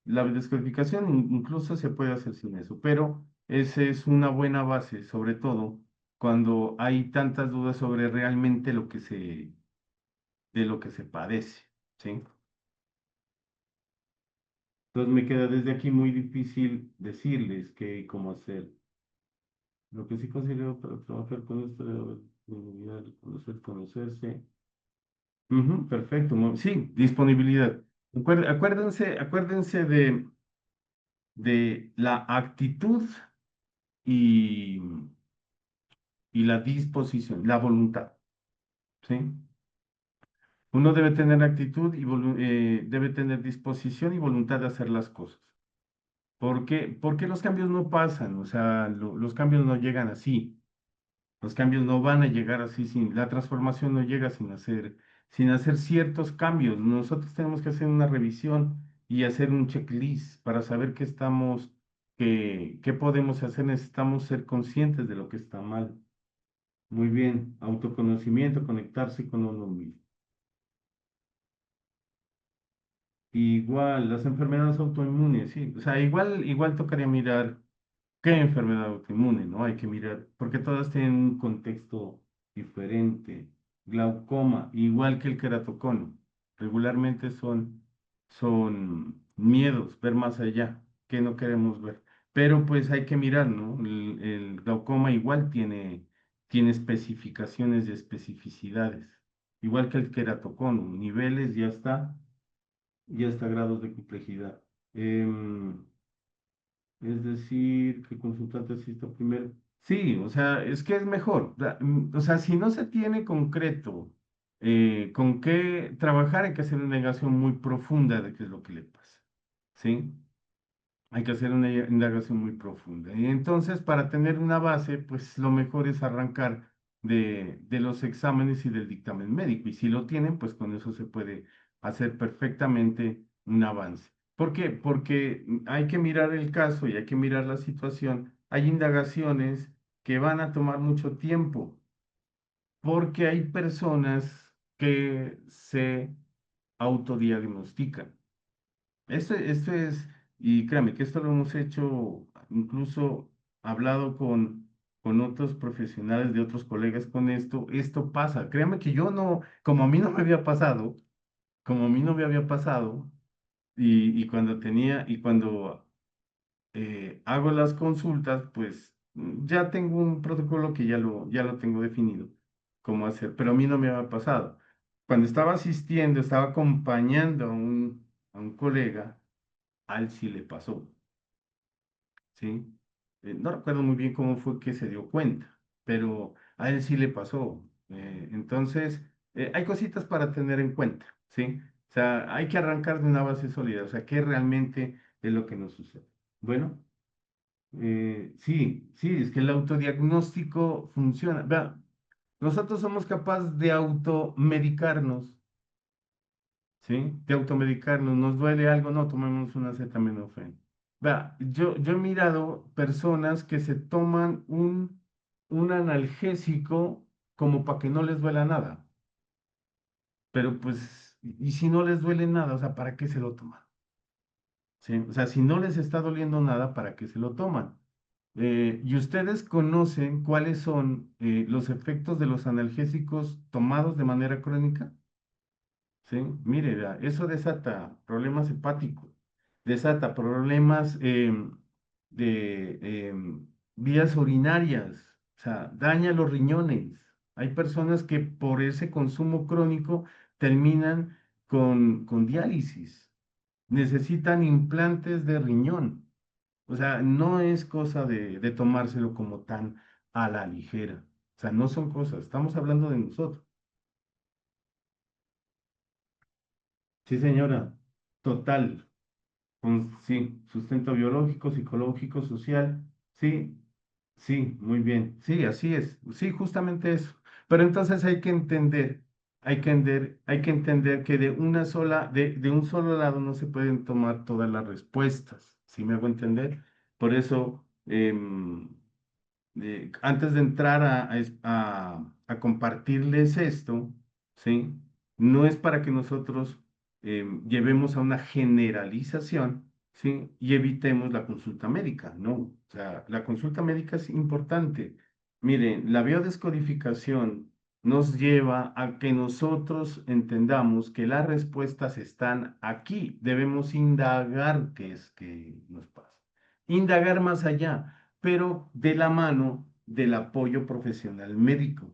la descodificación incluso se puede hacer sin eso, pero esa es una buena base, sobre todo cuando hay tantas dudas sobre realmente de lo que se padece, ¿sí? Entonces me queda desde aquí muy difícil decirles qué y cómo hacer. Lo que sí considero para trabajar con esto de conocerse. Ujú, perfecto, sí, disponibilidad. Acuérdense de la actitud y, y la disposición, la voluntad, ¿sí? Uno debe tener actitud y debe tener disposición y voluntad de hacer las cosas. ¿Por qué los cambios no pasan? O sea, los cambios no llegan así. Los cambios no van a llegar así la transformación no llega sin hacer ciertos cambios. Nosotros tenemos que hacer una revisión y hacer un checklist para saber qué podemos hacer. Necesitamos ser conscientes de lo que está mal. Muy bien, autoconocimiento, conectarse con uno mismo. Igual, las enfermedades autoinmunes, sí. O sea, igual tocaría mirar qué enfermedad autoinmune, ¿no? Hay que mirar, porque todas tienen un contexto diferente. Glaucoma, igual que el queratocono, regularmente son miedos, ver más allá, que no queremos ver. Pero pues hay que mirar, ¿no? El glaucoma igual tiene especificaciones y especificidades, igual que el queratocono, niveles ya está grados de complejidad. Es decir, que el consultante asista primero. Sí, o sea, es que es mejor. O sea, si no se tiene concreto con qué trabajar, hay que hacer una indagación muy profunda de qué es lo que le pasa. ¿Sí? Hay que hacer una indagación muy profunda. Y entonces, para tener una base, pues lo mejor es arrancar de los exámenes y del dictamen médico. Y si lo tienen, pues con eso se puede hacer perfectamente un avance. ¿Por qué? Porque hay que mirar el caso y hay que mirar la situación. Hay indagaciones que van a tomar mucho tiempo, porque hay personas que se autodiagnostican. Esto es, y créame que esto lo hemos hecho, incluso hablado con otros profesionales de otros colegas con esto pasa. Créame que yo no, como a mí no me había pasado, como a mí no me había pasado, y cuando hago las consultas, pues ya tengo un protocolo que ya lo tengo definido cómo hacer, pero a mí no me había pasado. Cuando estaba asistiendo, estaba acompañando a un colega, a él sí le pasó, ¿sí? No recuerdo muy bien cómo fue que se dio cuenta, pero a él sí le pasó. Entonces, hay cositas para tener en cuenta, ¿sí? O sea, hay que arrancar de una base sólida, o sea, qué realmente es lo que nos sucede. Bueno, sí, es que el autodiagnóstico funciona. Vea, nosotros somos capaces de automedicarnos, ¿sí? De automedicarnos. ¿Nos duele algo? No, tomemos una acetaminofén. Vea, yo he mirado personas que se toman un analgésico como para que no les duela nada. Pero pues, ¿y si no les duele nada? O sea, ¿para qué se lo toman? ¿Sí? O sea, si no les está doliendo nada, ¿para qué se lo toman? ¿Y ustedes conocen cuáles son los efectos de los analgésicos tomados de manera crónica? ¿Sí? Mire, vea, eso desata problemas hepáticos, desata problemas de vías urinarias, o sea, daña los riñones. Hay personas que por ese consumo crónico terminan con diálisis, necesitan implantes de riñón. O sea, no es cosa de tomárselo como tan a la ligera. O sea, no son cosas, estamos hablando de nosotros. Sí, señora, total. Sí, sustento biológico, psicológico, social. Sí, sí, muy bien. Sí, así es. Sí, justamente eso. Pero entonces hay que entender que de un solo lado no se pueden tomar todas las respuestas. ¿Sí me hago entender? Por eso, antes de entrar a compartirles esto, ¿sí? No es para que nosotros llevemos a una generalización, ¿sí? Y evitemos la consulta médica, ¿no? O sea, la consulta médica es importante. Miren, la biodescodificación nos lleva a que nosotros entendamos que las respuestas están aquí. Debemos indagar qué es que nos pasa. Indagar más allá, pero de la mano del apoyo profesional médico,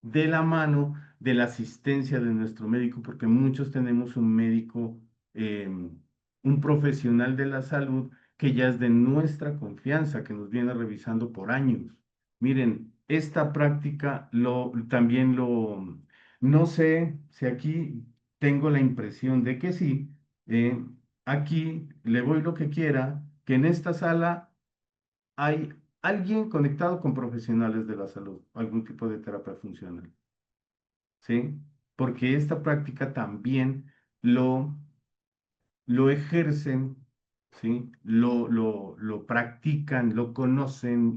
de la mano de la asistencia de nuestro médico, porque muchos tenemos un médico, un profesional de la salud que ya es de nuestra confianza, que nos viene revisando por años. Miren, esta práctica no sé si aquí tengo la impresión de que sí, aquí le voy lo que quiera, que en esta sala hay alguien conectado con profesionales de la salud, algún tipo de terapia funcional, ¿sí? Porque esta práctica también lo, lo ejercen, ¿sí? Lo practican, lo conocen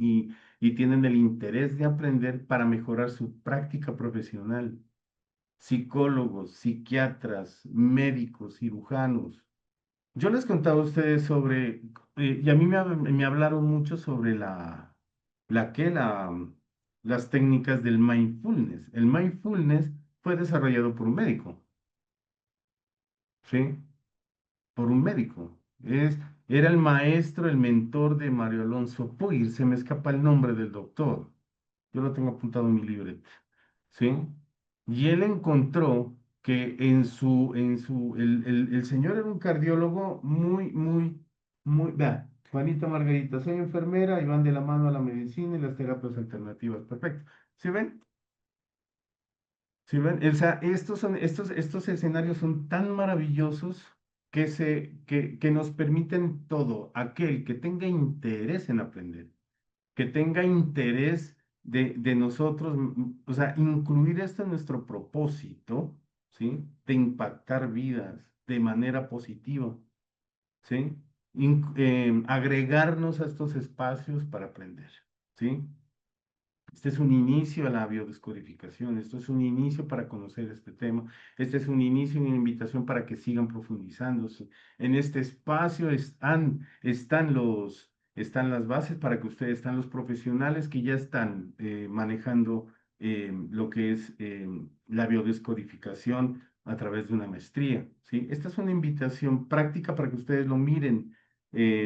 y tienen el interés de aprender para mejorar su práctica profesional. Psicólogos, psiquiatras, médicos, cirujanos. Yo les contaba a ustedes sobre, y a mí me hablaron mucho sobre las técnicas del mindfulness. El mindfulness fue desarrollado por un médico, ¿sí? Por un médico. Era el maestro, el mentor de Mario Alonso Puig. Se me escapa el nombre del doctor. Yo lo tengo apuntado en mi libreta. ¿Sí? Y él encontró que el señor era un cardiólogo vea, Juanita Margarita, soy enfermera y van de la mano a la medicina y las terapias alternativas. Perfecto. ¿Sí ven? ¿Sí ven? O sea, estos escenarios son tan maravillosos que nos permiten todo, aquel que tenga interés en aprender, que tenga interés de nosotros, o sea, incluir esto en nuestro propósito, ¿sí? De impactar vidas de manera positiva, ¿sí? Agregarnos a estos espacios para aprender, ¿sí? Este es un inicio a la biodescodificación, esto es un inicio para conocer este tema, este es un inicio y una invitación para que sigan profundizándose. En este espacio están las bases para que ustedes, están los profesionales que ya están manejando lo que es la biodescodificación a través de una maestría, ¿sí? Esta es una invitación práctica para que ustedes lo miren,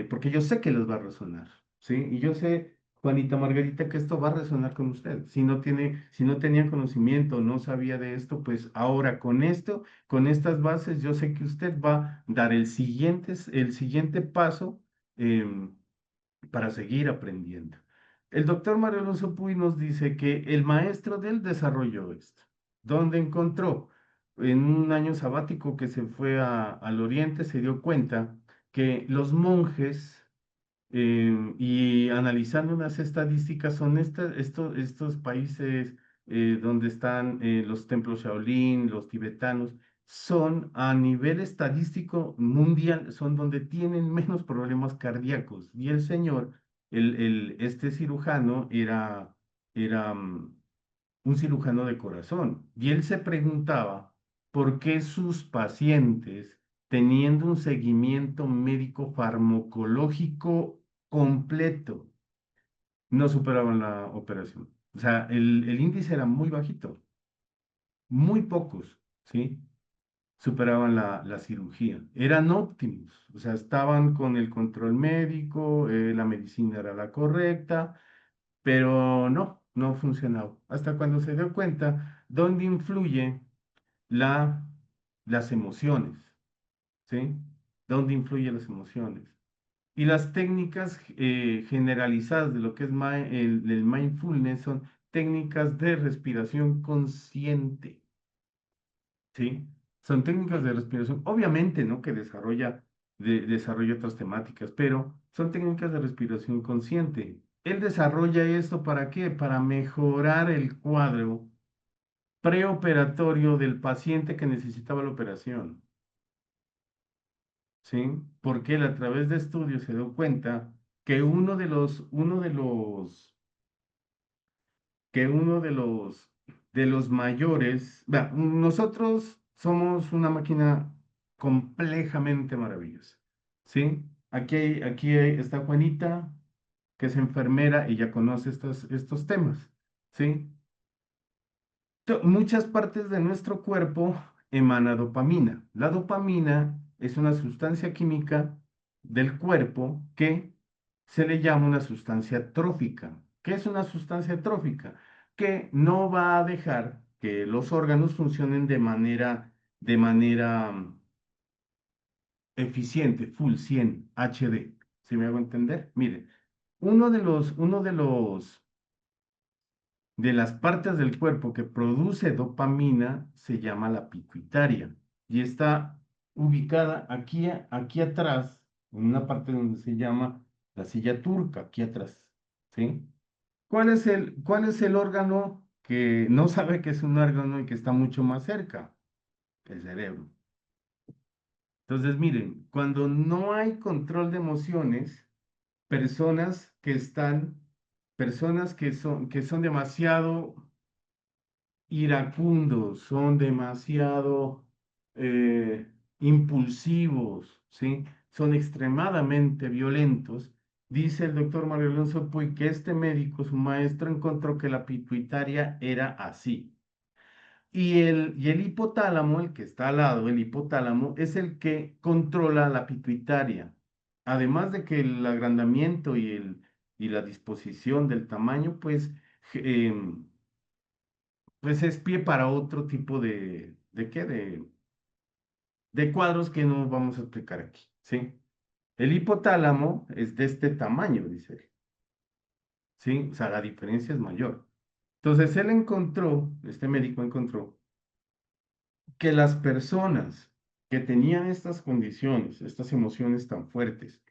porque yo sé que les va a resonar, ¿sí? Y yo sé, Juanita Margarita, que esto va a resonar con usted. Si no tenía conocimiento, no sabía de esto, pues ahora con esto, con estas bases, yo sé que usted va a dar el siguiente paso em, para seguir aprendiendo. El doctor Mario Alonso Puy nos dice que el maestro del desarrolló esto, donde encontró en un año sabático que se fue al oriente, se dio cuenta que los monjes y analizando unas estadísticas, son estos países donde están los templos Shaolin, los tibetanos, son a nivel estadístico mundial, son donde tienen menos problemas cardíacos. Y el señor, este cirujano, era un cirujano de corazón. Y él se preguntaba por qué sus pacientes, teniendo un seguimiento médico farmacológico completo, no superaban la operación. O sea, el índice era muy bajito, muy pocos, ¿sí? Superaban la cirugía. Eran óptimos, o sea, estaban con el control médico, la medicina era la correcta, pero no funcionaba. Hasta cuando se dio cuenta dónde influye la, las emociones, ¿sí? Dónde influyen las emociones. Y las técnicas generalizadas de lo que es el mindfulness son técnicas de respiración consciente, ¿sí? Son técnicas de respiración, obviamente, ¿no? Que desarrolla otras temáticas, pero son técnicas de respiración consciente. Él desarrolla esto ¿para qué? Para mejorar el cuadro preoperatorio del paciente que necesitaba la operación, ¿sí? Porque él a través de estudios se dio cuenta que uno de los mayores, vea, nosotros somos una máquina complejamente maravillosa, ¿sí? Está Juanita, que es enfermera y ya conoce estos temas, ¿sí? Muchas partes de nuestro cuerpo emana dopamina. La dopamina es una sustancia química del cuerpo que se le llama una sustancia trófica. ¿Qué es una sustancia trófica? Que no va a dejar que los órganos funcionen de manera eficiente, full 100 HD. ¿Sí me hago entender? Mire, uno de las partes del cuerpo que produce dopamina se llama la pituitaria y está ubicada aquí atrás, en una parte donde se llama la silla turca, aquí atrás, ¿sí? ¿Cuál es el órgano que no sabe que es un órgano y que está mucho más cerca? El cerebro. Entonces, miren, cuando no hay control de emociones, personas que están, personas que son demasiado iracundos, son demasiado impulsivos, ¿sí? Son extremadamente violentos. Dice el doctor Mario Alonso Puy que este médico, su maestro, encontró que la pituitaria era así. Y el hipotálamo, el que está al lado, el hipotálamo, es el que controla la pituitaria. Además de que el agrandamiento y la disposición del tamaño, pues es pie para otro tipo ¿de qué? De cuadros que no vamos a explicar aquí, ¿sí? El hipotálamo es de este tamaño, dice él, ¿sí? O sea, la diferencia es mayor. Entonces, este médico encontró, que las personas que tenían estas condiciones, estas emociones tan fuertes,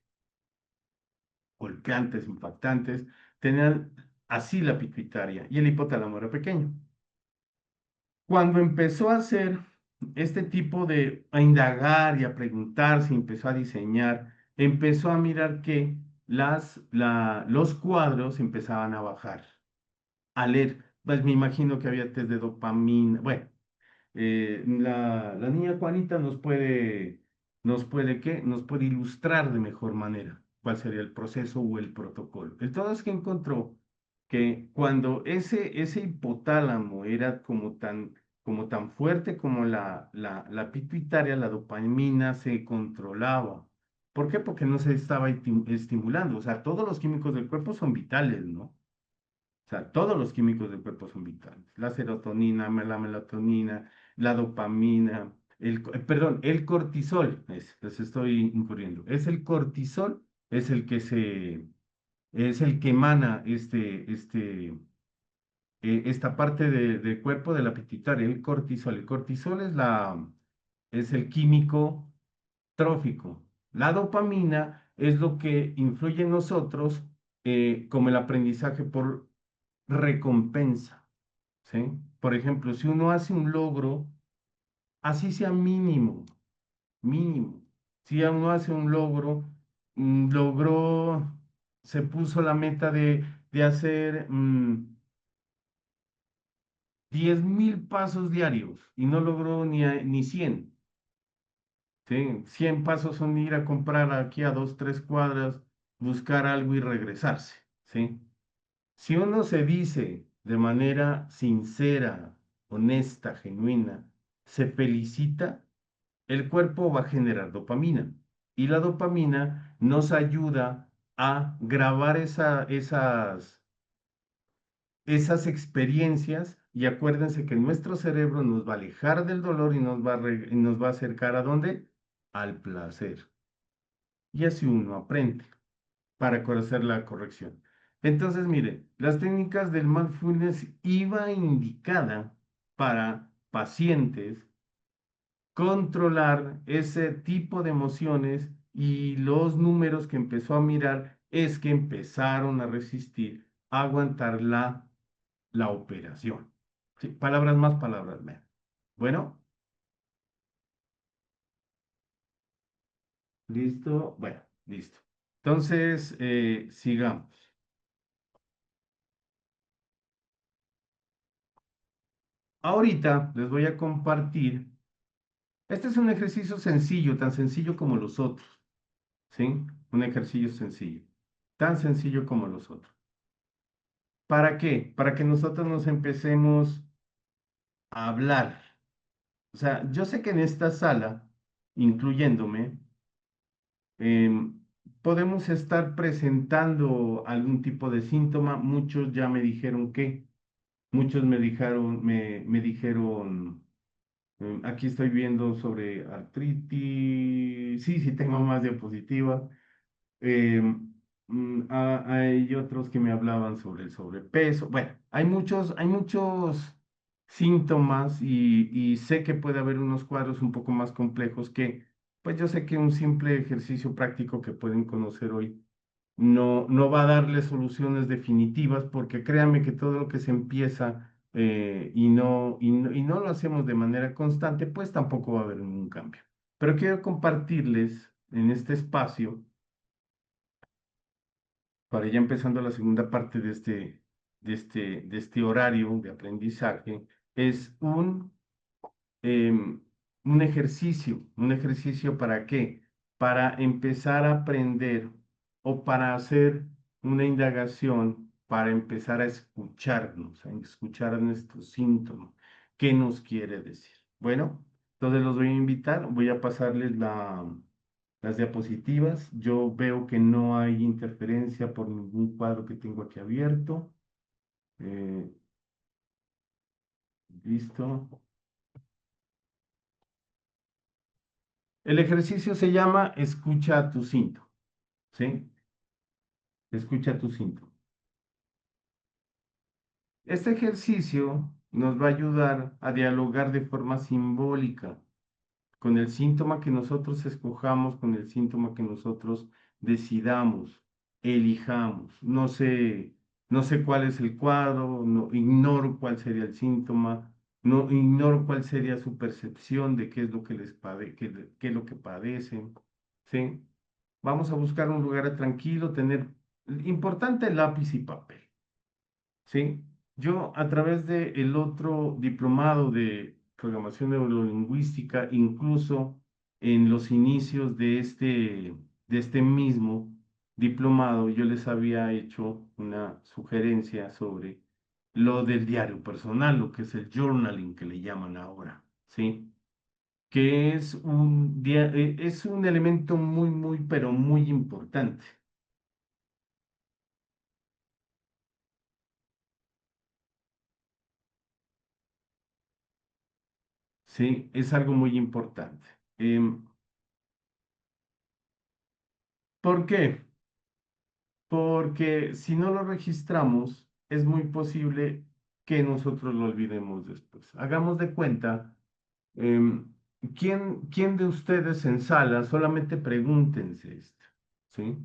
golpeantes, impactantes, tenían así la pituitaria y el hipotálamo era pequeño. Cuando empezó a hacer a indagar y a preguntarse, empezó a diseñar, empezó a mirar que los cuadros empezaban a bajar, a leer. Pues me imagino que había test de dopamina. Bueno, la niña Juanita ¿qué? Nos puede ilustrar de mejor manera cuál sería el proceso o el protocolo. El todo es que encontró que cuando ese hipotálamo era como tan fuerte como la pituitaria, la dopamina se controlaba. ¿Por qué? Porque no se estaba estimulando. O sea, todos los químicos del cuerpo son vitales, ¿no? O sea, todos los químicos del cuerpo son vitales. La serotonina, la melatonina, la dopamina, perdón, el cortisol, les estoy incurriendo. Es el cortisol, es el que emana esta parte del cuerpo de la pituitaria, el cortisol. El cortisol es el químico trófico. La dopamina es lo que influye en nosotros como el aprendizaje por recompensa, ¿sí? Por ejemplo, si uno hace un logro, así sea mínimo, mínimo. Si uno hace un logro, se puso la meta de hacer 10.000 pasos diarios y no logró ni 100, ¿sí? 100 pasos son ir a comprar aquí a 2, 3 cuadras, buscar algo y regresarse, ¿sí? Si uno se dice de manera sincera, honesta, genuina, se felicita, el cuerpo va a generar dopamina. Y la dopamina nos ayuda a grabar esas experiencias y acuérdense que nuestro cerebro nos va a alejar del dolor y y nos va a acercar ¿a dónde? Al placer. Y así uno aprende para hacer la corrección. Entonces, mire, las técnicas del mindfulness iba indicada para pacientes controlar ese tipo de emociones y los números que empezó a mirar es que empezaron a resistir, a aguantar la operación. Sí, palabras más, palabras menos. Bueno, listo. Bueno, listo. Entonces, sigamos. Ahorita les voy a compartir. Este es un ejercicio sencillo, tan sencillo como los otros, ¿sí? Un ejercicio sencillo, tan sencillo como los otros. ¿Para qué? Para que nosotros nos empecemos a hablar. O sea, yo sé que en esta sala, incluyéndome, em, podemos estar presentando algún tipo de síntoma. Muchos ya me dijeron que, muchos me dijeron, aquí estoy viendo sobre artritis. Sí, sí, tengo más diapositivas. Eh, hay otros que me hablaban sobre el sobrepeso. Bueno, hay muchos síntomas y sé que puede haber unos cuadros un poco más complejos que, pues yo sé que un simple ejercicio práctico que pueden conocer hoy no va a darle soluciones definitivas porque créanme que todo lo que se empieza y no lo hacemos de manera constante, pues tampoco va a haber ningún cambio. Pero quiero compartirles en este espacio para ya empezando la segunda parte de este horario de aprendizaje, es em, un ejercicio ¿para qué? Para empezar a aprender o para hacer una indagación, para empezar a escucharnos, a escuchar nuestros síntomas. ¿Qué nos quiere decir? Bueno, entonces los voy a invitar, voy a pasarles las diapositivas. Yo veo que no hay interferencia por ningún cuadro que tengo aquí abierto. Eh, listo. El ejercicio se llama escucha tu síntoma, ¿sí? Escucha tu síntoma. Este ejercicio nos va a ayudar a dialogar de forma simbólica con el síntoma que nosotros escojamos, con el síntoma que nosotros decidamos, elijamos. No sé cuál es el cuadro, no, ignoro cuál sería el síntoma, no ignoro cuál sería su percepción de qué es lo que qué es lo que padecen, ¿sí? Vamos a buscar un lugar tranquilo, tener, importante lápiz y papel. ¿Sí? Yo a través de el otro diplomado de programación neurolingüística, incluso en los inicios de este mismo diplomado, yo les había hecho una sugerencia sobre lo del diario personal, lo que es el journaling que le llaman ahora, ¿sí? Que es es un elemento pero muy importante. Sí, es algo muy importante. ¿Por qué? Porque si no lo registramos, es muy posible que nosotros lo olvidemos después. Hagamos de cuenta, em, quién de ustedes en sala? Solamente pregúntense esto, ¿sí?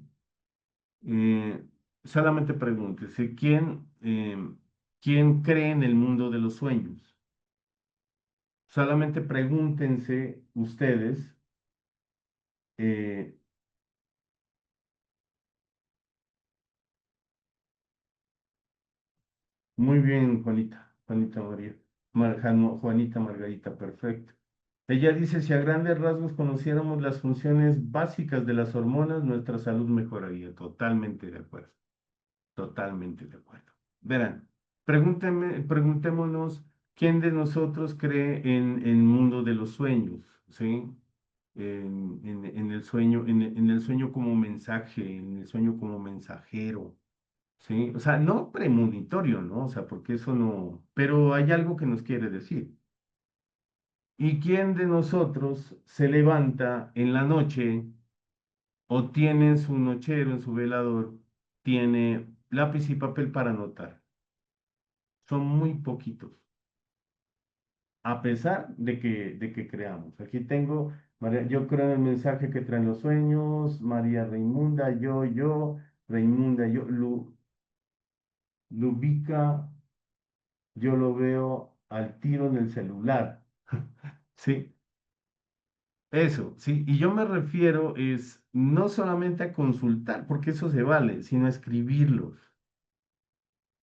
Eh, solamente pregúntense, ¿quién cree en el mundo de los sueños? Solamente pregúntense ustedes. eh, Muy bien, Juanita María. Juanita Margarita, perfecto. Ella dice, si a grandes rasgos conociéramos las funciones básicas de las hormonas, nuestra salud mejoraría. Totalmente de acuerdo, totalmente de acuerdo. verán, preguntémonos quién de nosotros cree en el mundo de los sueños, ¿sí? En el sueño, en el sueño como mensaje, en el sueño como mensajero, ¿sí? O sea, no premonitorio, ¿no? O sea, porque eso no, pero hay algo que nos quiere decir. ¿Y quién de nosotros se levanta en la noche o tiene en su nochero, en su velador, tiene lápiz y papel para anotar? Son muy poquitos, a pesar de que creamos. Aquí tengo, yo creo en el mensaje que traen los sueños, María Raimunda, Raimunda, Lubica, yo lo veo al tiro en el celular. Sí, eso, sí. Y yo me refiero es no solamente a consultar, porque eso se vale, sino a escribirlos.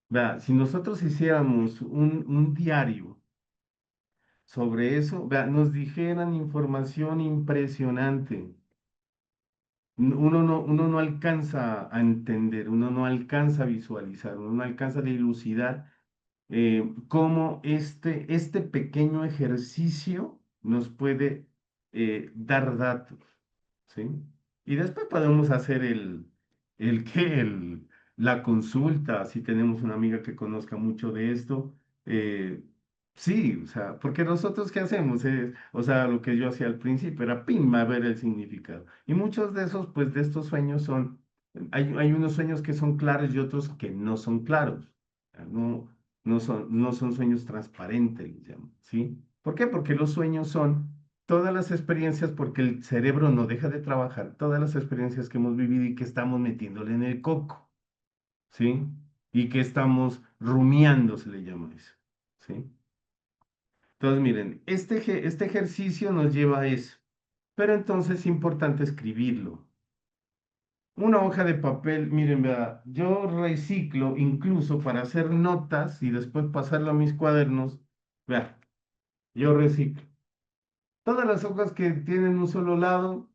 Vea, si nosotros hiciéramos un diario sobre eso, vea, nos dijeran información impresionante. Uno no alcanza a entender, uno no alcanza a visualizar, uno no alcanza a dilucidar cómo este pequeño ejercicio nos puede dar datos, ¿sí? Y después podemos hacer el, ¿qué? La consulta, si tenemos una amiga que conozca mucho de esto. eh, sí, o sea, porque nosotros ¿qué hacemos? O sea, lo que yo hacía al principio era pim, a ver el significado. Y muchos de esos, pues de estos sueños hay unos sueños que son claros y otros que no son claros. O sea, no son sueños transparentes, les llamo, ¿sí? ¿Por qué? Porque los sueños son todas las experiencias, porque el cerebro no deja de trabajar, todas las experiencias que hemos vivido y que estamos metiéndole en el coco, ¿sí? Y que estamos rumiando, se le llama eso, ¿sí? Entonces, miren, este ejercicio nos lleva a eso, pero entonces es importante escribirlo. Una hoja de papel, miren, vea, yo reciclo incluso para hacer notas y después pasarlo a mis cuadernos, vea, yo reciclo. Todas las hojas que tienen un solo lado,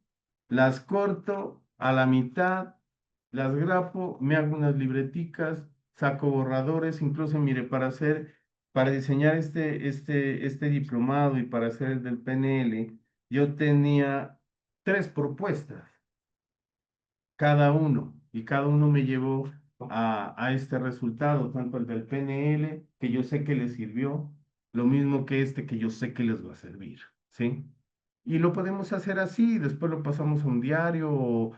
las corto a la mitad, las grapo, me hago unas libreticas, saco borradores, incluso, mire, para diseñar este diplomado y para hacer el del PNL, yo tenía tres propuestas, cada uno, y cada uno me llevó a este resultado, tanto el del PNL, que yo sé que les sirvió, lo mismo que este que yo sé que les va a servir, ¿sí? Y lo podemos hacer así, después lo pasamos a un diario o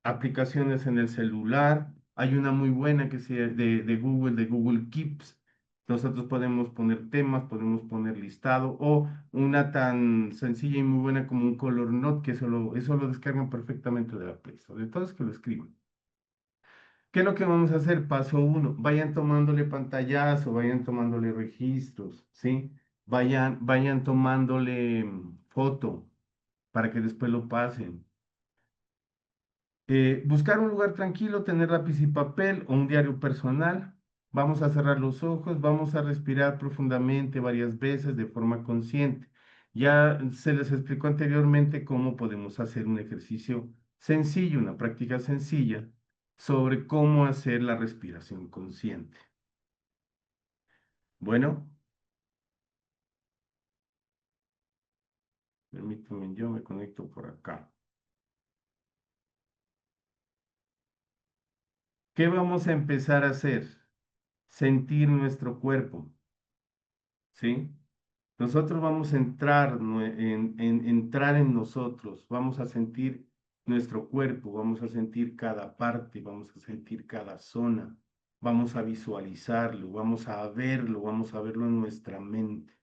aplicaciones en el celular. Hay una muy buena que sea de Google Keeps. Nosotros podemos poner temas, podemos poner listado o una tan sencilla y muy buena como un Color Note, que eso lo descargan perfectamente de la Play Store. De todos que lo escriban. ¿Qué es lo que vamos a hacer? Paso uno, vayan tomándole pantallazo, vayan tomándole registros, ¿sí? Vayan tomándole foto para que después lo pasen. Buscar un lugar tranquilo, tener lápiz y papel o un diario personal. Vamos a cerrar los ojos, vamos a respirar profundamente varias veces de forma consciente. Ya se les explicó anteriormente cómo podemos hacer un ejercicio sencillo, una práctica sencilla sobre cómo hacer la respiración consciente. Bueno, permítanme, yo me conecto por acá. ¿Qué vamos a empezar a hacer? Sentir nuestro cuerpo, ¿sí? Nosotros vamos a entrar entrar en nosotros, vamos a sentir nuestro cuerpo, vamos a sentir cada parte, vamos a sentir cada zona, vamos a visualizarlo, vamos a verlo en nuestra mente,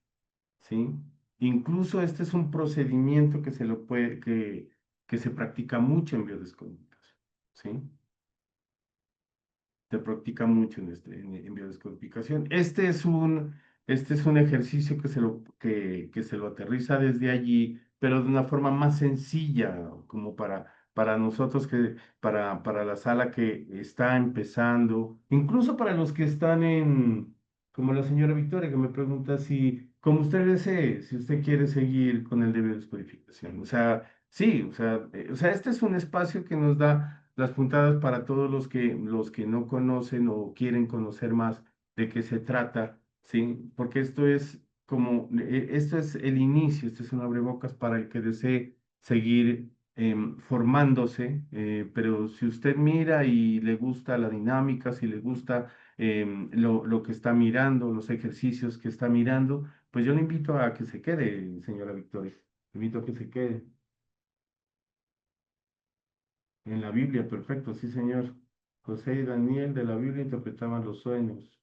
¿sí? Incluso este es un procedimiento que se practica mucho en biodescodificación, ¿sí? Se practica mucho en biodescodificación. Este es un ejercicio que se lo aterriza desde allí, pero de una forma más sencilla, como para nosotros, para la sala que está empezando, incluso para los que están como la señora Victoria, que me pregunta como usted desee, si usted quiere seguir con el de biodescodificación. O sea, sí, o sea, este es un espacio que nos da las puntadas para todos los que no conocen o quieren conocer más de qué se trata, ¿sí? Porque esto es como, esto es el inicio, esto es un abrebocas para el que desee seguir formándose, pero si usted mira y le gusta la dinámica, si le gusta lo que está mirando, los ejercicios que está mirando, pues yo le invito a que se quede, señora Victoria. Le invito a que se quede en la Biblia, perfecto, sí, señor. José y Daniel de la Biblia interpretaban los sueños.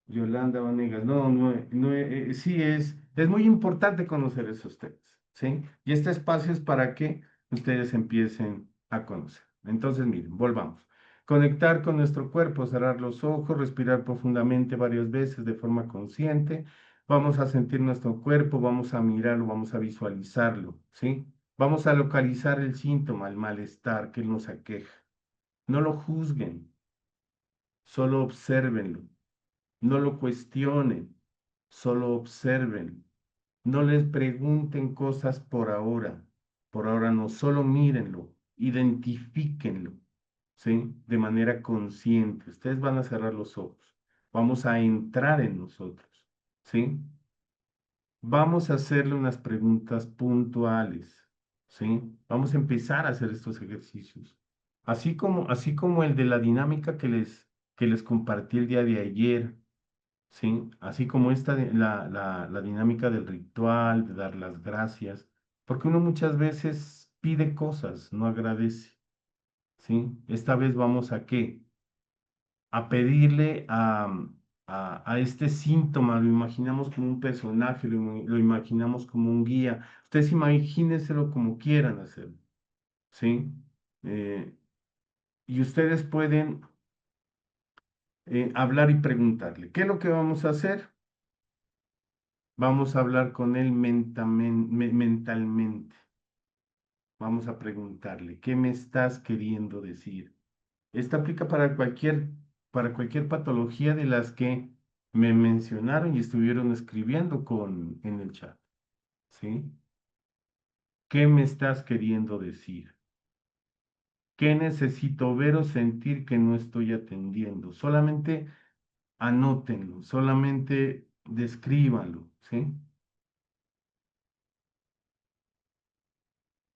Yolanda Vanegas, no, no, no, sí es muy importante conocer esos temas, ¿sí? Y este espacio es para que ustedes empiecen a conocer. Entonces, miren, volvamos. Conectar con nuestro cuerpo, cerrar los ojos, respirar profundamente varias veces de forma consciente. Vamos a sentir nuestro cuerpo, vamos a mirarlo, vamos a visualizarlo, ¿sí? Vamos a localizar el síntoma, el malestar que nos aqueja. No lo juzguen, solo obsérvenlo. No lo cuestionen, solo observen. No les pregunten cosas por ahora. Por ahora no, solo mírenlo, identifíquenlo, ¿sí? De manera consciente. Ustedes van a cerrar los ojos. Vamos a entrar en nosotros, ¿sí? Vamos a hacerle unas preguntas puntuales, ¿sí? Vamos a empezar a hacer estos ejercicios. Así como el de la dinámica que les compartí el día de ayer. ¿Sí? Así como la dinámica del ritual, de dar las gracias, porque uno muchas veces pide cosas, no agradece, ¿sí? Esta vez vamos a qué? A pedirle a este síntoma, lo imaginamos como un personaje, lo imaginamos como un guía, ustedes imagínenselo como quieran hacerlo, ¿sí? Eh, y ustedes pueden hablar y preguntarle, ¿qué es lo que vamos a hacer? Vamos a hablar con él mentalmente. Vamos a preguntarle, ¿qué me estás queriendo decir? Esta aplica para cualquier patología de las que me mencionaron y estuvieron escribiendo en el chat. ¿Sí? ¿Qué me estás queriendo decir? ¿Qué necesito ver o sentir que no estoy atendiendo? Solamente anótenlo, solamente descríbanlo. ¿Sí?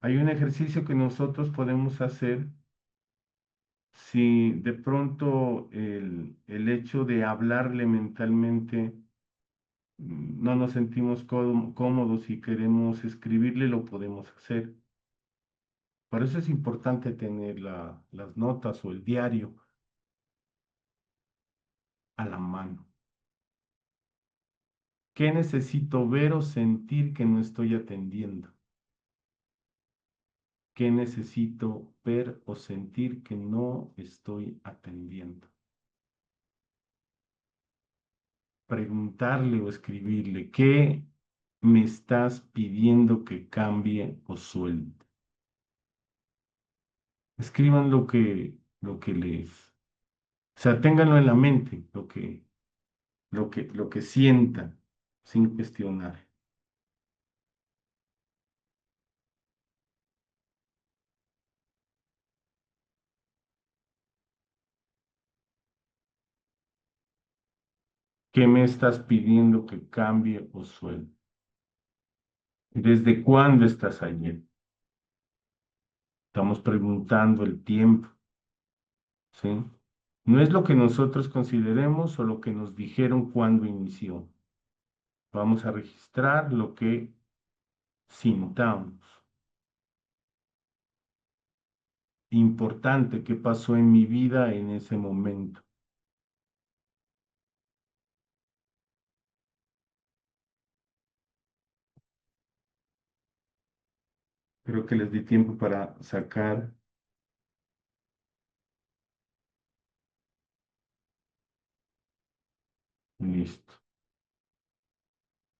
Hay un ejercicio que nosotros podemos hacer si de pronto el hecho de hablarle mentalmente no nos sentimos cómodos y queremos escribirle, lo podemos hacer. Por eso es importante tener las notas o el diario a la mano. ¿Qué necesito ver o sentir que no estoy atendiendo? ¿Qué necesito ver o sentir que no estoy atendiendo? Preguntarle o escribirle, ¿qué me estás pidiendo que cambie o suelte? Escriban lo que les, o sea, ténganlo en la mente, lo que sientan, sin cuestionar. ¿Qué me estás pidiendo que cambie o suelte? ¿Desde cuándo estás allí? Estamos preguntando el tiempo, ¿sí? No es lo que nosotros consideremos o lo que nos dijeron cuando inició. Vamos a registrar lo que sintamos. Importante qué pasó en mi vida en ese momento. Creo que les di tiempo para sacar. Listo.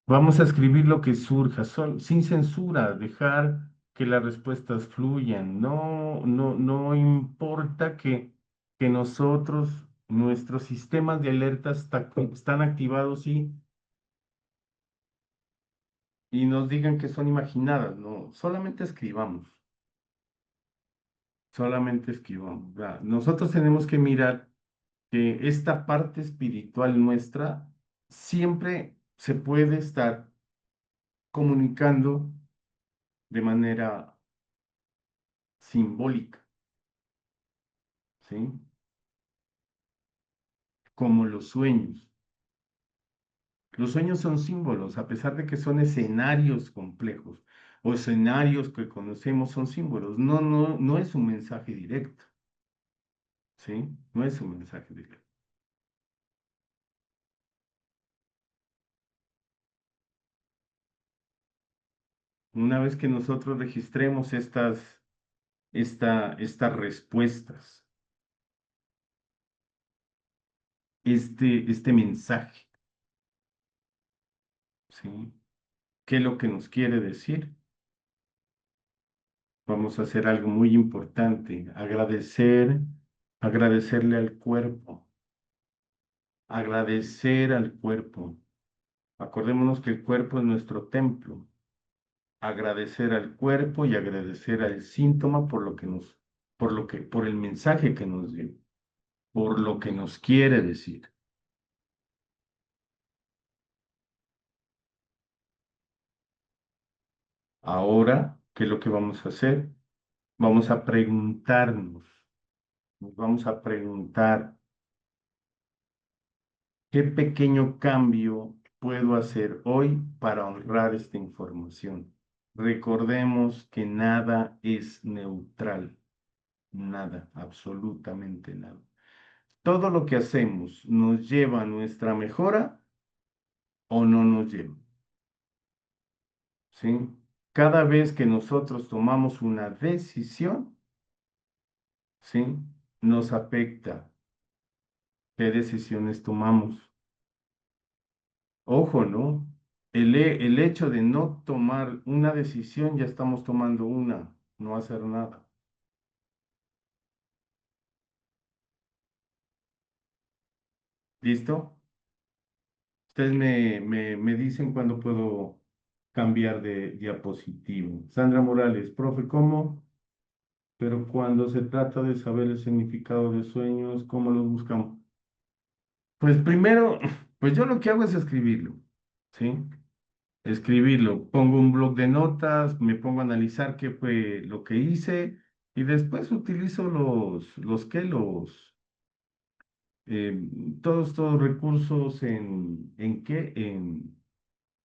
Vamos a escribir lo que surja, sin censura, dejar que las respuestas fluyan. No importa que nosotros, nuestros sistemas de alerta están activados, sí, y nos digan que son imaginadas, no, solamente escribamos. Nosotros tenemos que mirar que esta parte espiritual nuestra siempre se puede estar comunicando de manera simbólica, ¿sí? Como los sueños. Los sueños son símbolos, a pesar de que son escenarios complejos o escenarios que conocemos, son símbolos. No es un mensaje directo, ¿sí? No es un mensaje directo. Una vez que nosotros registremos estas respuestas, este mensaje, ¿sí? ¿Qué es lo que nos quiere decir? Vamos a hacer algo muy importante, agradecerle al cuerpo, agradecer al cuerpo. Acordémonos que el cuerpo es nuestro templo. Agradecer al cuerpo y agradecer al síntoma por el mensaje que nos dio, por lo que nos quiere decir. Ahora, ¿qué es lo que vamos a hacer? Vamos a preguntarnos, nos vamos a preguntar, ¿qué pequeño cambio puedo hacer hoy para honrar esta información? Recordemos que nada es neutral, nada, absolutamente nada. Todo lo que hacemos nos lleva a nuestra mejora o no nos lleva, ¿sí? Cada vez que nosotros tomamos una decisión, ¿sí? Nos afecta qué decisiones tomamos. Ojo, ¿no? El hecho de no tomar una decisión, ya estamos tomando una, no hacer nada. ¿Listo? Ustedes me dicen cuándo puedo cambiar de diapositivo. Sandra Morales, profe, ¿cómo? Pero cuando se trata de saber el significado de sueños, ¿cómo los buscamos? Pues primero, pues yo lo que hago es escribirlo, ¿sí? Escribirlo. Pongo un blog de notas, me pongo a analizar qué fue lo que hice y después utilizo eh, todos recursos en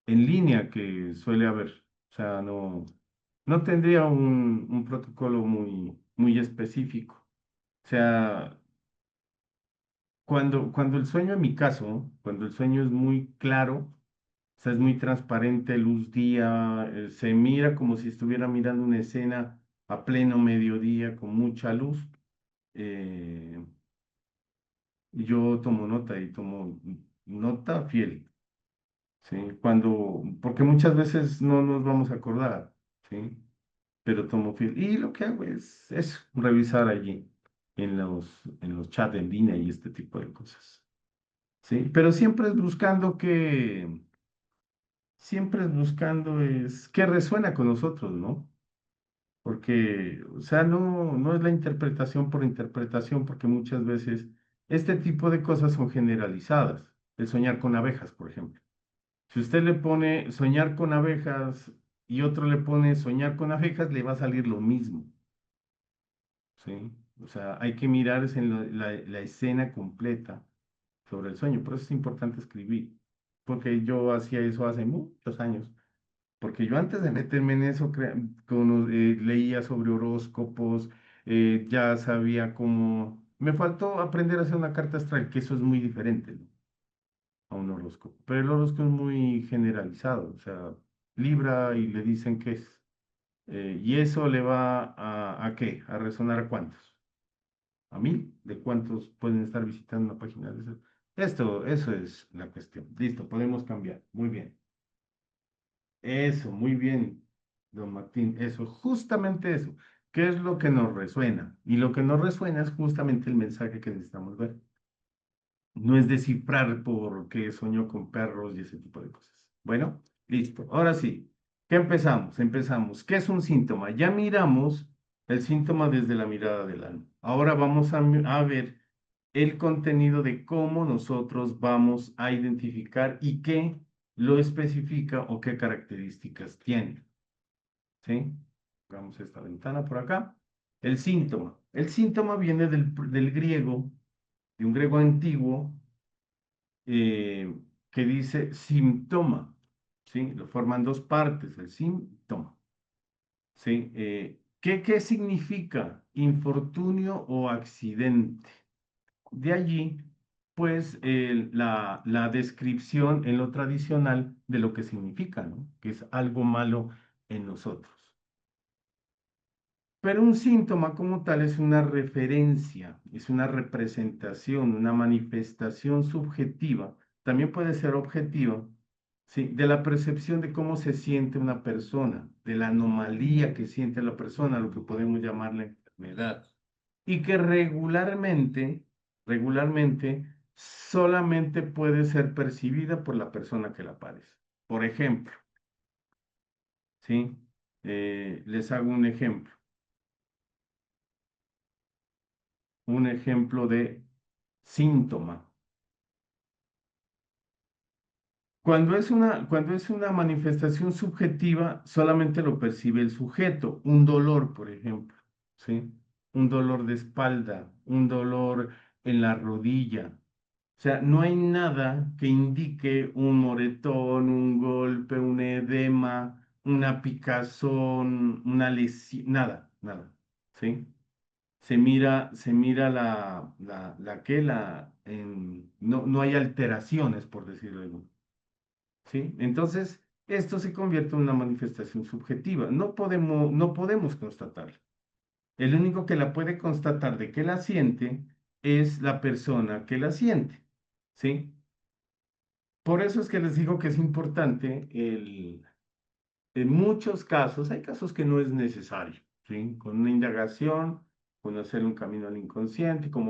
línea que suele haber. O sea, no tendría un protocolo muy específico. O sea, cuando el sueño, en mi caso, cuando el sueño es muy claro, o sea, es muy transparente, luz día, se mira como si estuviera mirando una escena a pleno mediodía con mucha luz. eh, yo tomo nota y tomo nota fiel, ¿sí? Porque muchas veces no nos vamos a acordar, ¿sí? Pero tomo fiel. Y lo que hago es revisar allí en los chats en línea y este tipo de cosas, ¿sí? Pero siempre es buscando qué resuena con nosotros, ¿no? Porque, o sea, no es la interpretación por interpretación, porque muchas veces este tipo de cosas son generalizadas. El soñar con abejas, por ejemplo. Si usted le pone soñar con abejas y otro le pone soñar con abejas, le va a salir lo mismo, ¿sí? O sea, hay que mirar es en la escena completa sobre el sueño. Por eso es importante escribir, porque yo hacía eso hace muchos años. Porque yo antes de meterme en eso, leía sobre horóscopos, ya sabía cómo. Me faltó aprender a hacer una carta astral, que eso es muy diferente, ¿no? A un horóscopo. Pero el horóscopo es muy generalizado, o sea, Libra y le dicen qué es. Y eso le va ¿a qué? ¿A resonar a cuántos? ¿A 1000? ¿De cuántos pueden estar visitando una página de esas? Eso es la cuestión. Listo, podemos cambiar. Muy bien. Eso, muy bien, don Martín, eso, justamente eso. ¿Qué es lo que nos resuena? Y lo que nos resuena es justamente el mensaje que necesitamos ver. No es descifrar por qué soñó con perros y ese tipo de cosas. Bueno, listo. Ahora sí. ¿Qué empezamos? Empezamos. ¿Qué es un síntoma? Ya miramos el síntoma desde la mirada del alma. Ahora vamos a ver el contenido de cómo nosotros vamos a identificar y qué lo especifica o qué características tiene. ¿Sí? Vamos esta ventana por acá. El síntoma. El síntoma viene del griego, de un griego antiguo, eh, que dice síntoma. ¿Sí? Lo forman dos partes, el síntoma. ¿Sí? ¿Qué significa infortunio o accidente? De allí, pues, la descripción en lo tradicional de lo que significa, ¿no? Que es algo malo en nosotros. Pero un síntoma como tal es una referencia, es una representación, una manifestación subjetiva, también puede ser objetiva, ¿sí? De la percepción de cómo se siente una persona, de la anomalía que siente la persona, lo que podemos llamar la enfermedad, y que regularmente, solamente puede ser percibida por la persona que la padece. Por ejemplo, ¿sí? Les hago un ejemplo de síntoma. Cuando es una manifestación subjetiva, solamente lo percibe el sujeto. Un dolor, por ejemplo, ¿sí? Un dolor de espalda, un dolor en la rodilla. O sea, no hay nada que indique un moretón, un golpe, un edema, una picazón, una lesión, nada, nada, ¿sí? Se mira no hay alteraciones, por decirlo de algún, ¿sí? Entonces, esto se convierte en una manifestación subjetiva. No podemos constatarla. El único que la puede constatar de que la siente es la persona que la siente, ¿sí? Por eso es que les digo que es importante en muchos casos, hay casos que no es necesario, ¿sí? Con una indagación, conocer un camino al inconsciente, que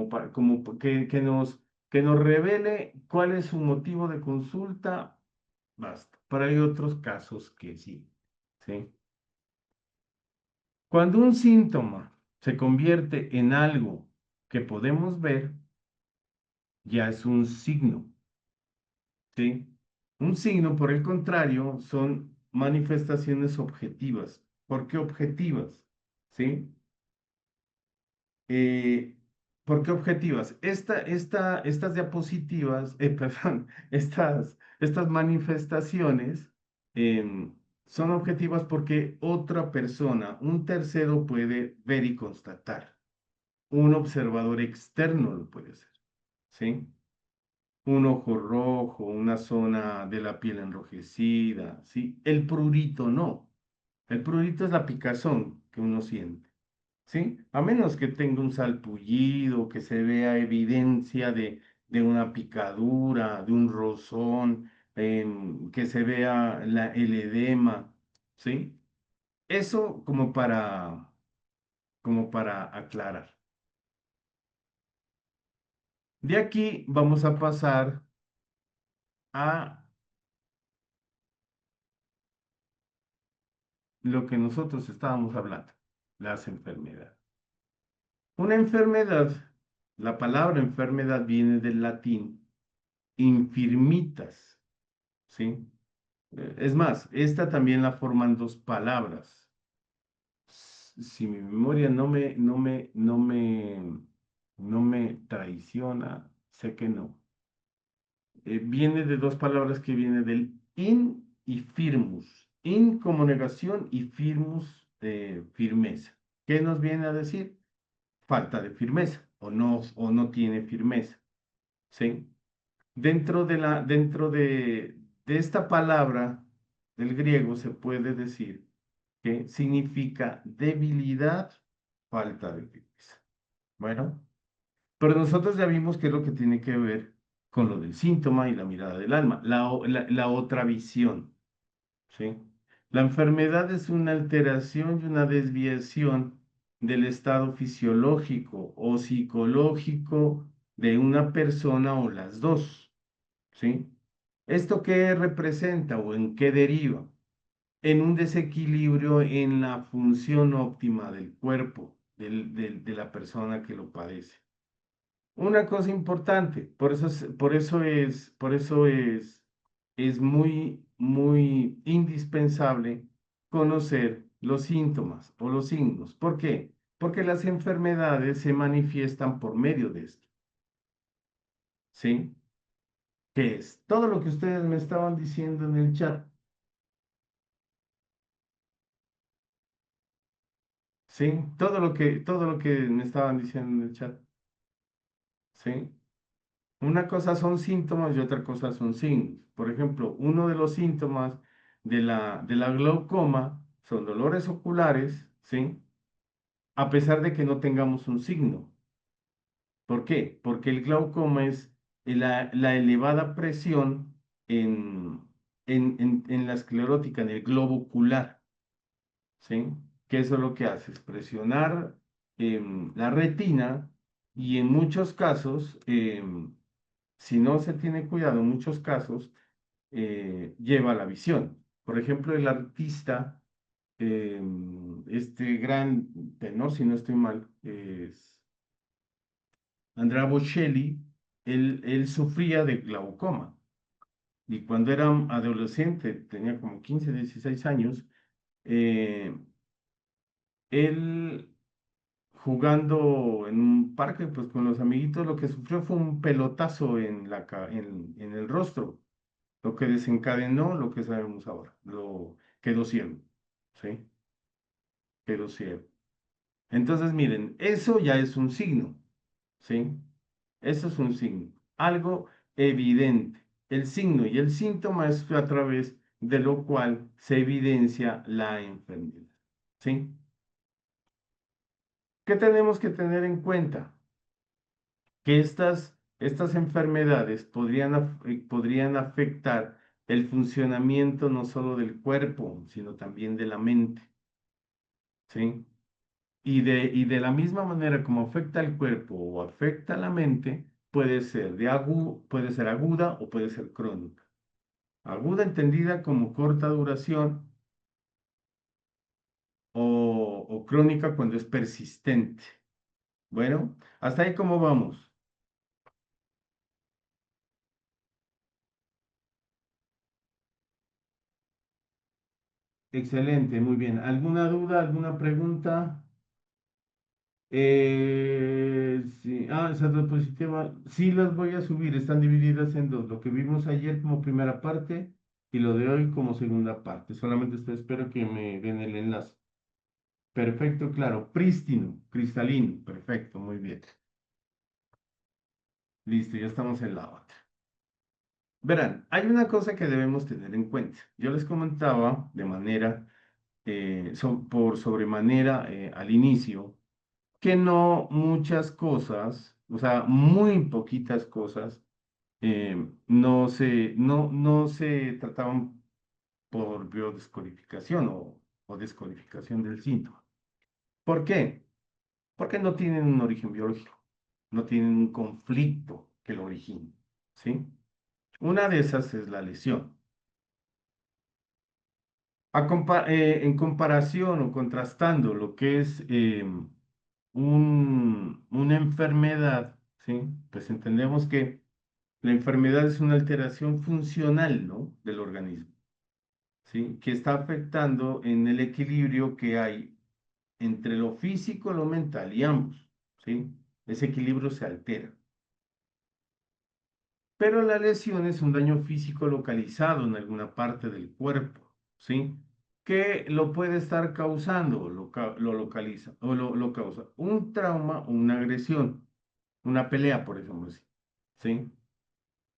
nos revele cuál es su motivo de consulta, basta. Pero hay otros casos que sí, ¿sí? Cuando un síntoma se convierte en algo que podemos ver, ya es un signo, ¿sí? Un signo, por el contrario, son manifestaciones objetivas. ¿Por qué objetivas? ¿Sí? Eh, ¿Por qué objetivas? Estas diapositivas, perdón, estas manifestaciones em, son objetivas porque otra persona, un tercero puede ver y constatar. Un observador externo lo puede hacer, ¿sí? Un ojo rojo, una zona de la piel enrojecida, ¿sí? El prurito no. El prurito es la picazón que uno siente, ¿sí? A menos que tenga un salpullido, que se vea evidencia de una picadura, de un rozón, que se vea el edema, ¿sí? Eso como para aclarar. De aquí vamos a pasar a lo que nosotros estábamos hablando, las enfermedades. Una enfermedad, la palabra enfermedad viene del latín infirmitas, ¿sí? Es más, esta también la forman dos palabras. Si mi memoria no me traiciona, sé que no. Viene de dos palabras que viene del in y firmus. In como negación y firmus firmeza. ¿Qué nos viene a decir? Falta de firmeza o no tiene firmeza, ¿sí? Dentro de esta palabra del griego se puede decir que significa debilidad, falta de firmeza. Bueno, pero nosotros ya vimos qué es lo que tiene que ver con lo del síntoma y la mirada del alma, la otra visión, ¿sí? La enfermedad es una alteración y una desviación del estado fisiológico o psicológico de una persona o las dos, ¿sí? ¿Esto qué representa o en qué deriva? en un desequilibrio en la función óptima del cuerpo de la persona que lo padece. Una cosa importante, es muy, muy indispensable conocer los síntomas o los signos. ¿Por qué? Porque las enfermedades se manifiestan por medio de esto, ¿sí? Que es todo lo que ustedes me estaban diciendo en el chat, ¿sí? Todo lo que me estaban diciendo en el chat, ¿sí? Una cosa son síntomas y otra cosa son signos. Por ejemplo, uno de los síntomas de la glaucoma son dolores oculares, ¿sí? A pesar de que no tengamos un signo. ¿Por qué? Porque el glaucoma es la elevada presión en, en la esclerótica, en el globo ocular, ¿sí? Que eso lo que hace es presionar la retina y en muchos casos, si no se tiene cuidado, en muchos casos lleva a la visión. Por ejemplo, el artista, este gran tenor, si no estoy mal, es Andrea Bocelli, él sufría de glaucoma. Y cuando era adolescente, tenía como 15, 16 años, eh, él jugando en un parque, pues con los amiguitos, lo que sufrió fue un pelotazo en el rostro, lo que desencadenó lo que sabemos ahora, lo quedó ciego, ¿sí? Quedó ciego. Entonces, miren, eso ya es un signo, ¿sí? Eso es un signo, algo evidente. El signo y el síntoma es a través de lo cual se evidencia la enfermedad, ¿sí? ¿Qué tenemos que tener en cuenta? Que estas enfermedades podrían afectar el funcionamiento no solo del cuerpo, sino también de la mente, ¿sí? Y de la misma manera como afecta el cuerpo o afecta la mente, puede ser aguda o puede ser crónica. Aguda entendida como corta duración o crónica cuando es persistente. Bueno, hasta ahí cómo vamos. Excelente, muy bien. ¿Alguna duda, alguna pregunta? Sí. Esas diapositivas, sí las voy a subir, están divididas en dos, lo que vimos ayer como primera parte y lo de hoy como segunda parte. Solamente espero que me den el enlace. Perfecto, claro, prístino, cristalino, perfecto, muy bien. Listo, ya estamos en la otra. Verán, hay una cosa que debemos tener en cuenta. Yo les comentaba de manera, por sobremanera al inicio, que no muchas cosas, o sea, muy poquitas cosas, no se trataban por biodescodificación o descodificación del síntoma. ¿Por qué? Porque no tienen un origen biológico, no tienen un conflicto que lo origine, ¿sí? Una de esas es la lesión. En comparación o contrastando lo que es una enfermedad, ¿sí? Pues entendemos que la enfermedad es una alteración funcional, ¿no? Del organismo, ¿sí? Que está afectando en el equilibrio que hay entre lo físico, lo mental y ambos, ¿sí? Ese equilibrio se altera. Pero la lesión es un daño físico localizado en alguna parte del cuerpo, ¿sí? Que lo puede estar causando, lo localiza o lo causa un trauma o una agresión, una pelea, por ejemplo, ¿sí?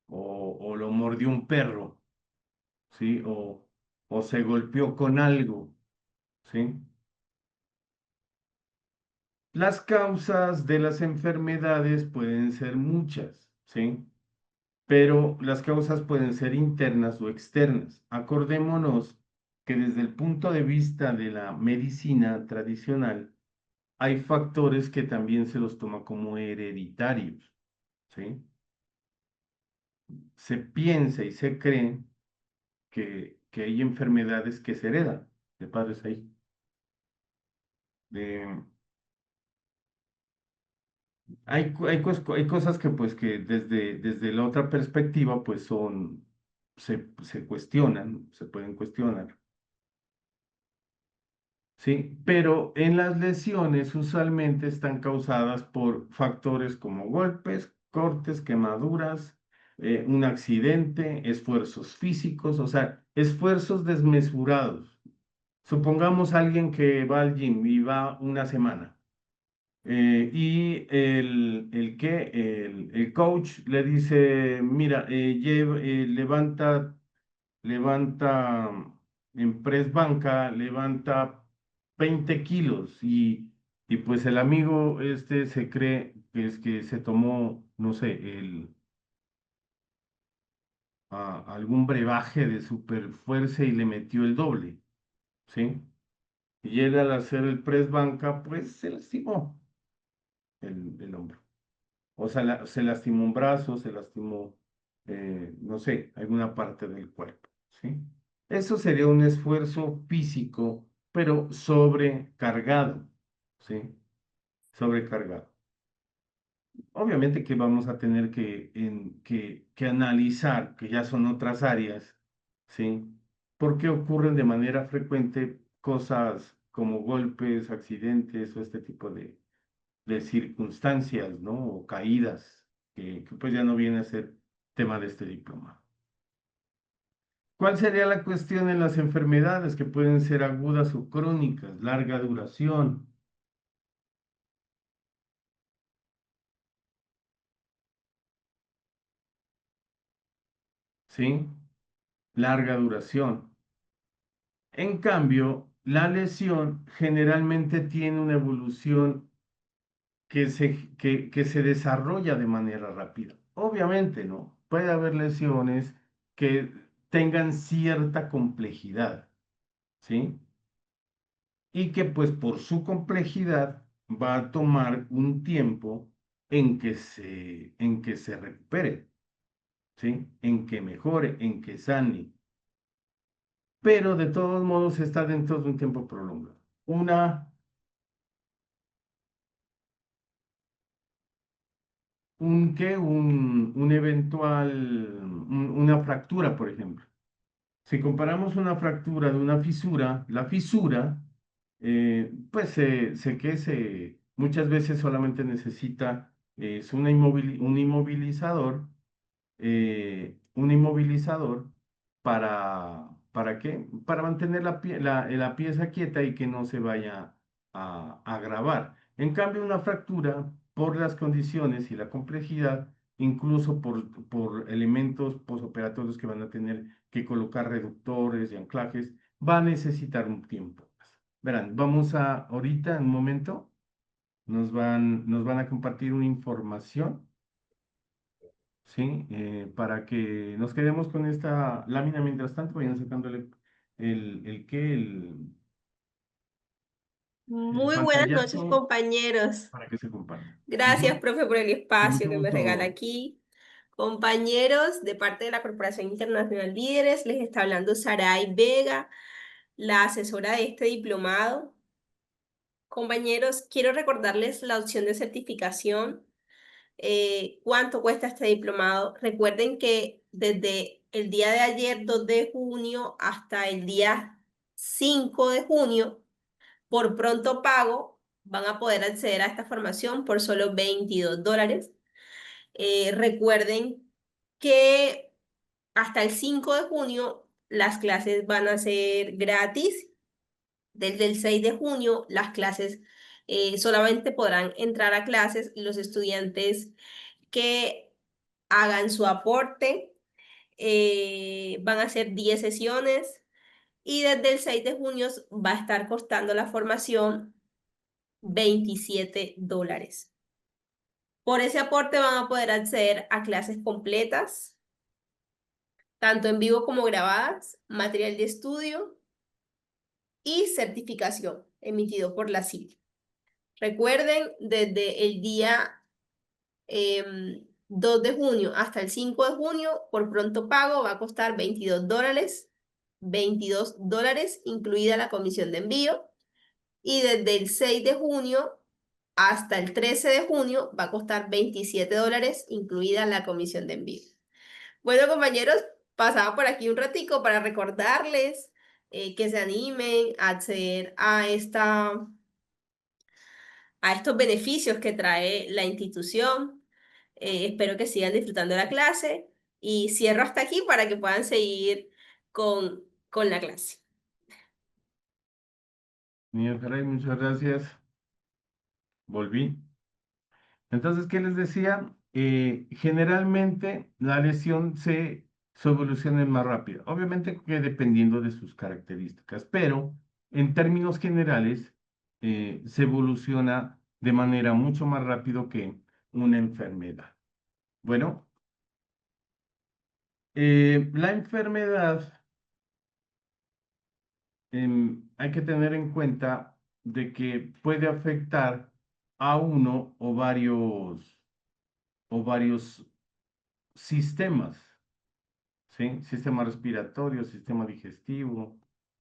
O lo mordió un perro, ¿sí? O se golpeó con algo, ¿sí? Las causas de las enfermedades pueden ser muchas, ¿sí? Pero las causas pueden ser internas o externas. Acordémonos que desde el punto de vista de la medicina tradicional, hay factores que también se los toma como hereditarios, ¿sí? Se piensa y se cree que hay enfermedades que se heredan de padres a hijos. De, hay cosas que pues que desde la otra perspectiva pues se cuestionan, se pueden cuestionar. Sí, pero en las lesiones usualmente están causadas por factores como golpes, cortes, quemaduras, un accidente, esfuerzos físicos, o sea, esfuerzos desmesurados. Supongamos alguien que va al gym y va una semana y el coach le dice, mira, levanta en press banca, levanta 20 kilos y pues el amigo este se cree que es que se tomó, no sé, algún brebaje de super fuerza y le metió el doble, ¿sí? Y él al hacer el press banca, pues se lastimó el hombro. O sea, se lastimó un brazo, se lastimó, no sé, alguna parte del cuerpo, ¿sí? Eso sería un esfuerzo físico, pero sobrecargado, ¿sí? Sobrecargado. Obviamente que vamos a tener que analizar, que ya son otras áreas, ¿sí? ¿Por qué ocurren de manera frecuente cosas como golpes, accidentes o este tipo de circunstancias, ¿no? O caídas, que pues ya no viene a ser tema de este diploma. ¿Cuál sería la cuestión en las enfermedades que pueden ser agudas o crónicas, larga duración? ¿Sí? Larga duración. En cambio, la lesión generalmente tiene una evolución que se desarrolla de manera rápida. Obviamente, ¿no? Puede haber lesiones que tengan cierta complejidad, ¿sí? Y que pues por su complejidad va a tomar un tiempo en que se recupere, ¿sí? En que mejore, en que sane, pero de todos modos está dentro de un tiempo prolongado. Una, un eventual, una fractura, por ejemplo. Si comparamos una fractura de una fisura, la fisura, pues muchas veces solamente necesita es un inmovilizador, un inmovilizador ¿para qué? Para mantener la pieza quieta y que no se vaya a agravar. En cambio, una fractura, por las condiciones y la complejidad, incluso por elementos posoperatorios que van a tener que colocar reductores y anclajes, va a necesitar un tiempo. Verán, ahorita, en un momento, nos van a compartir una información, ¿sí? Para que nos quedemos con esta lámina mientras tanto, vayan sacándole el Muy buenas noches, pantallazo compañeros. para que se comparta. Gracias, Ujú. profe, por el Con espacio mucho que me regala gusto. aquí. Compañeros, de parte de la Corporación Internacional Líderes, les está hablando Saray Vega, la asesora de este diplomado. Compañeros, quiero recordarles la opción de certificación. ¿Cuánto cuesta este diplomado? Recuerden que desde el día de ayer, 2 de junio, hasta el día 5 de junio, por pronto pago, van a poder acceder a esta formación por solo $22. Recuerden que hasta el 5 de junio las clases van a ser gratis. Desde el 6 de junio las clases solamente podrán entrar a clases los estudiantes que hagan su aporte. Van a ser 10 sesiones y desde el 6 de junio va a estar costando la formación $27. Por ese aporte van a poder acceder a clases completas, tanto en vivo como grabadas, material de estudio y certificación emitido por la CIL. Recuerden, desde el día 2 de junio hasta el 5 de junio, por pronto pago va a costar $22. $22, incluida la comisión de envío. Y desde el 6 de junio hasta el 13 de junio va a costar $27, incluida la comisión de envío. Bueno, compañeros, pasaba por aquí un ratico para recordarles que se animen a acceder a estos beneficios que trae la institución. Espero que sigan disfrutando la clase y cierro hasta aquí para que puedan seguir con la clase. Niño Ferrey, muchas gracias. Volví. Entonces, ¿qué les decía? Generalmente la lesión se evoluciona más rápido, obviamente que dependiendo de sus características, pero en términos generales se evoluciona de manera mucho más rápido que una enfermedad. Bueno, la enfermedad hay que tener en cuenta de que puede afectar a uno o varios sistemas. ¿Sí? Sistema respiratorio, sistema digestivo,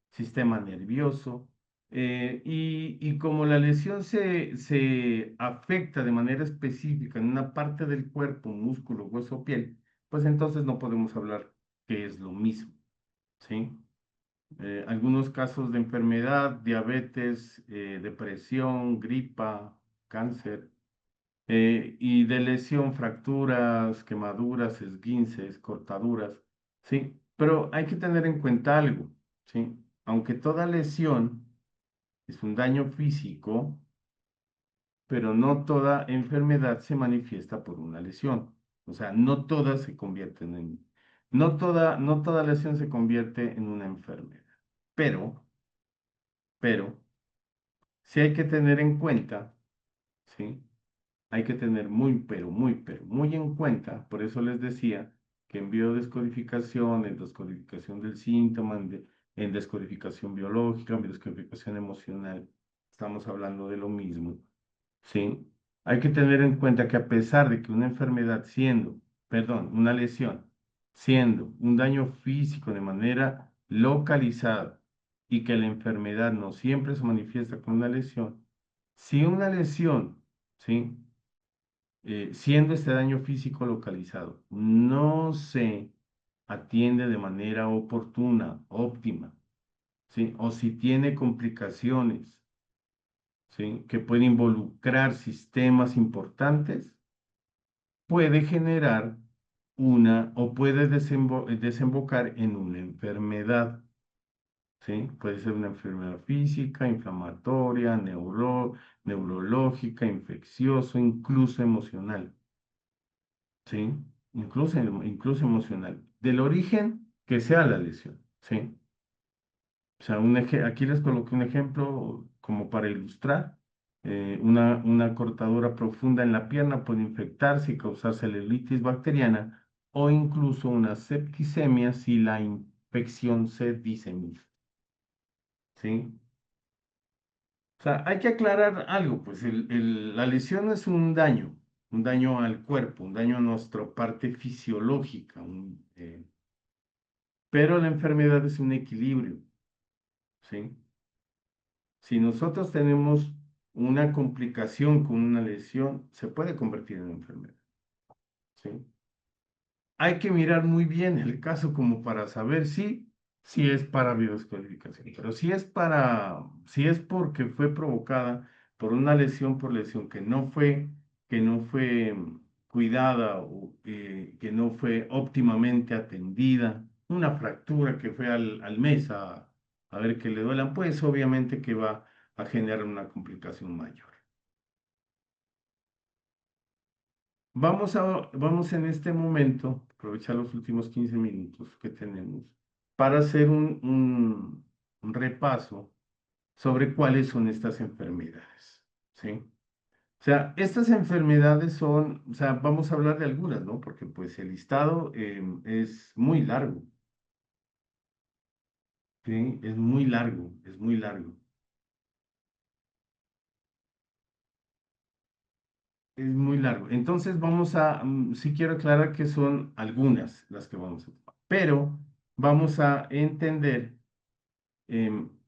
sistema nervioso. Y como la lesión se afecta de manera específica en una parte del cuerpo, músculo, hueso, piel, pues entonces no podemos hablar que es lo mismo, ¿sí? Algunos casos de enfermedad, diabetes, depresión, gripa, cáncer, y de lesión, fracturas, quemaduras, esguinces, cortaduras, ¿sí? Pero hay que tener en cuenta algo, ¿sí? Aunque toda lesión es un daño físico, pero no toda enfermedad se manifiesta por una lesión. O sea, no todas se convierten en, no toda lesión se convierte en una enfermedad. Pero, pero, sí hay que tener en cuenta, ¿sí? Hay que tener pero muy en cuenta, por eso les decía que en biodescodificación, en descodificación del síntoma, en descodificación biológica, en descodificación emocional, estamos hablando de lo mismo, ¿sí? Hay que tener en cuenta que a pesar de que una enfermedad una lesión, siendo un daño físico de manera localizada y que la enfermedad no siempre se manifiesta con una lesión, si una lesión, ¿sí? Siendo este daño físico localizado, no se atiende de manera oportuna, óptima, ¿sí? O si tiene complicaciones, ¿sí? Que puede involucrar sistemas importantes, puede generar o puede desembocar en una enfermedad, ¿sí? Puede ser una enfermedad física, inflamatoria, neurológica, infecciosa, incluso emocional. ¿Sí? Incluso emocional, del origen que sea la lesión, ¿sí? O sea, aquí les coloqué un ejemplo como para ilustrar. Una cortadura profunda en la pierna puede infectarse y causar celulitis bacteriana o incluso una septicemia si la infección se disemina, ¿sí? O sea, hay que aclarar algo, pues la lesión es un daño al cuerpo, un daño a nuestra parte fisiológica, pero la enfermedad es un equilibrio, ¿sí? Si nosotros tenemos una complicación con una lesión, se puede convertir en enfermedad, ¿sí? Hay que mirar muy bien el caso como para saber si es para biodescodificación, pero si es porque fue provocada por una lesión por lesión que no fue cuidada o que no fue óptimamente atendida, una fractura que fue al mes a ver que le duelan, pues obviamente que va a generar una complicación mayor. Vamos en este momento, aprovechar los últimos 15 minutos que tenemos para hacer un repaso sobre cuáles son estas enfermedades, ¿sí? O sea, estas enfermedades son, o sea, vamos a hablar de algunas, ¿no? Porque pues el listado es muy largo, ¿sí? Es muy largo, es muy largo. Es muy largo. Entonces sí quiero aclarar que son algunas las que vamos a tomar. Pero vamos a entender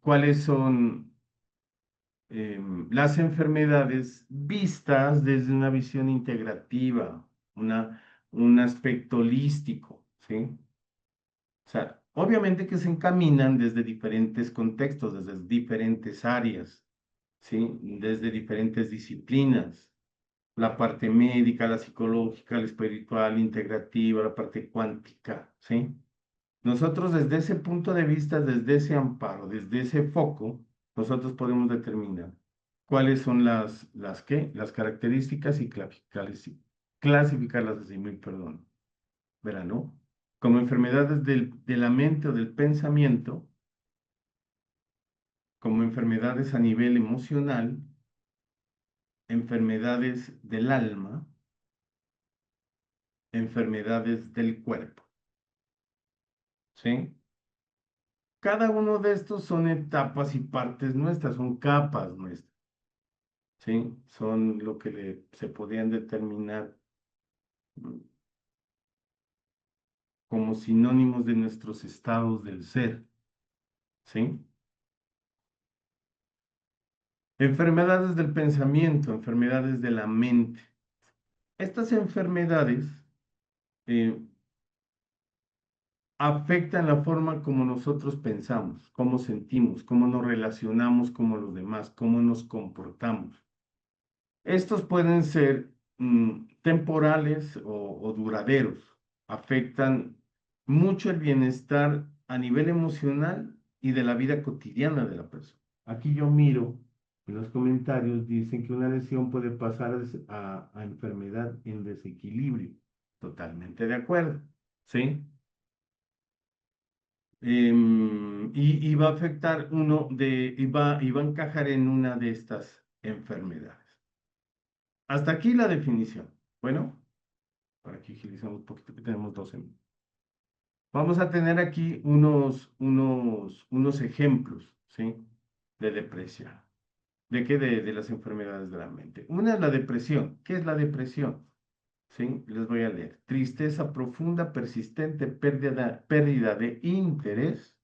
cuáles son las enfermedades vistas desde una visión integrativa, un aspecto holístico, ¿sí? O sea, obviamente que se encaminan desde diferentes contextos, desde diferentes áreas, ¿sí? Desde diferentes disciplinas, la parte médica, la psicológica, la espiritual, integrativa, la parte cuántica, ¿sí? Nosotros desde ese punto de vista, desde ese amparo, desde ese foco, nosotros podemos determinar cuáles son las características y clasificarlas así, muy perdón, verán, ¿no? Como enfermedades de la mente o del pensamiento, como enfermedades a nivel emocional, enfermedades del alma, enfermedades del cuerpo, ¿sí? Cada uno de estos son etapas y partes nuestras, son capas nuestras. ¿Sí? Son lo que se podían determinar mm, como sinónimos de nuestros estados del ser, ¿sí? Enfermedades del pensamiento, enfermedades de la mente. Estas enfermedades eh, afectan la forma como nosotros pensamos, cómo sentimos, cómo nos relacionamos con los demás, cómo nos comportamos. Estos pueden ser temporales o duraderos. Afectan mucho el bienestar a nivel emocional y de la vida cotidiana de la persona. Aquí yo miro en los comentarios, dicen que una lesión puede pasar a enfermedad en desequilibrio. Totalmente de acuerdo, ¿sí? Y va a afectar y va a encajar en una de estas enfermedades. Hasta aquí la definición. Bueno, para que agilizamos un poquito, que tenemos 12 minutos. Vamos a tener aquí unos ejemplos, ¿sí? De depresión. ¿De qué? De las enfermedades de la mente. Una es la depresión. ¿Qué es la depresión? ¿Sí? Les voy a leer. Tristeza profunda, persistente, pérdida de interés,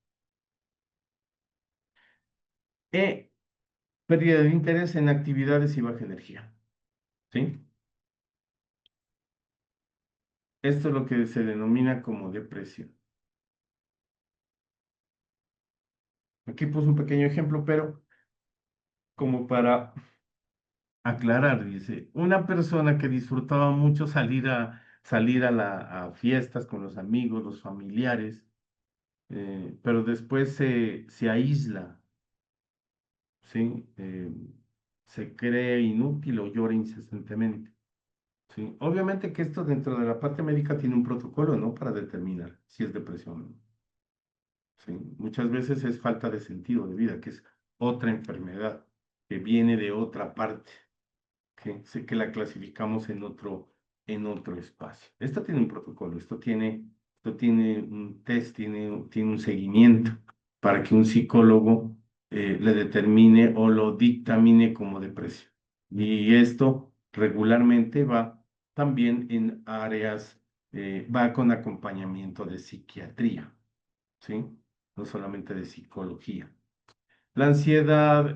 e pérdida de interés en actividades y baja energía. ¿Sí? Esto es lo que se denomina como depresión. Aquí puse un pequeño ejemplo, pero como para aclarar, dice, una persona que disfrutaba mucho salir a fiestas con los amigos, los familiares, pero después se aísla, ¿sí? Se cree inútil o llora incesantemente, ¿sí? Obviamente que esto dentro de la parte médica tiene un protocolo, ¿no? Para determinar si es depresión o no, ¿sí? Muchas veces es falta de sentido de vida, que es otra enfermedad que viene de otra parte. Que sé que la clasificamos en otro espacio. Esto tiene un protocolo, esto tiene un test, tiene un seguimiento para que un psicólogo le determine o lo dictamine como depresión. Y esto regularmente va también en áreas, va con acompañamiento de psiquiatría, ¿sí? No solamente de psicología. La ansiedad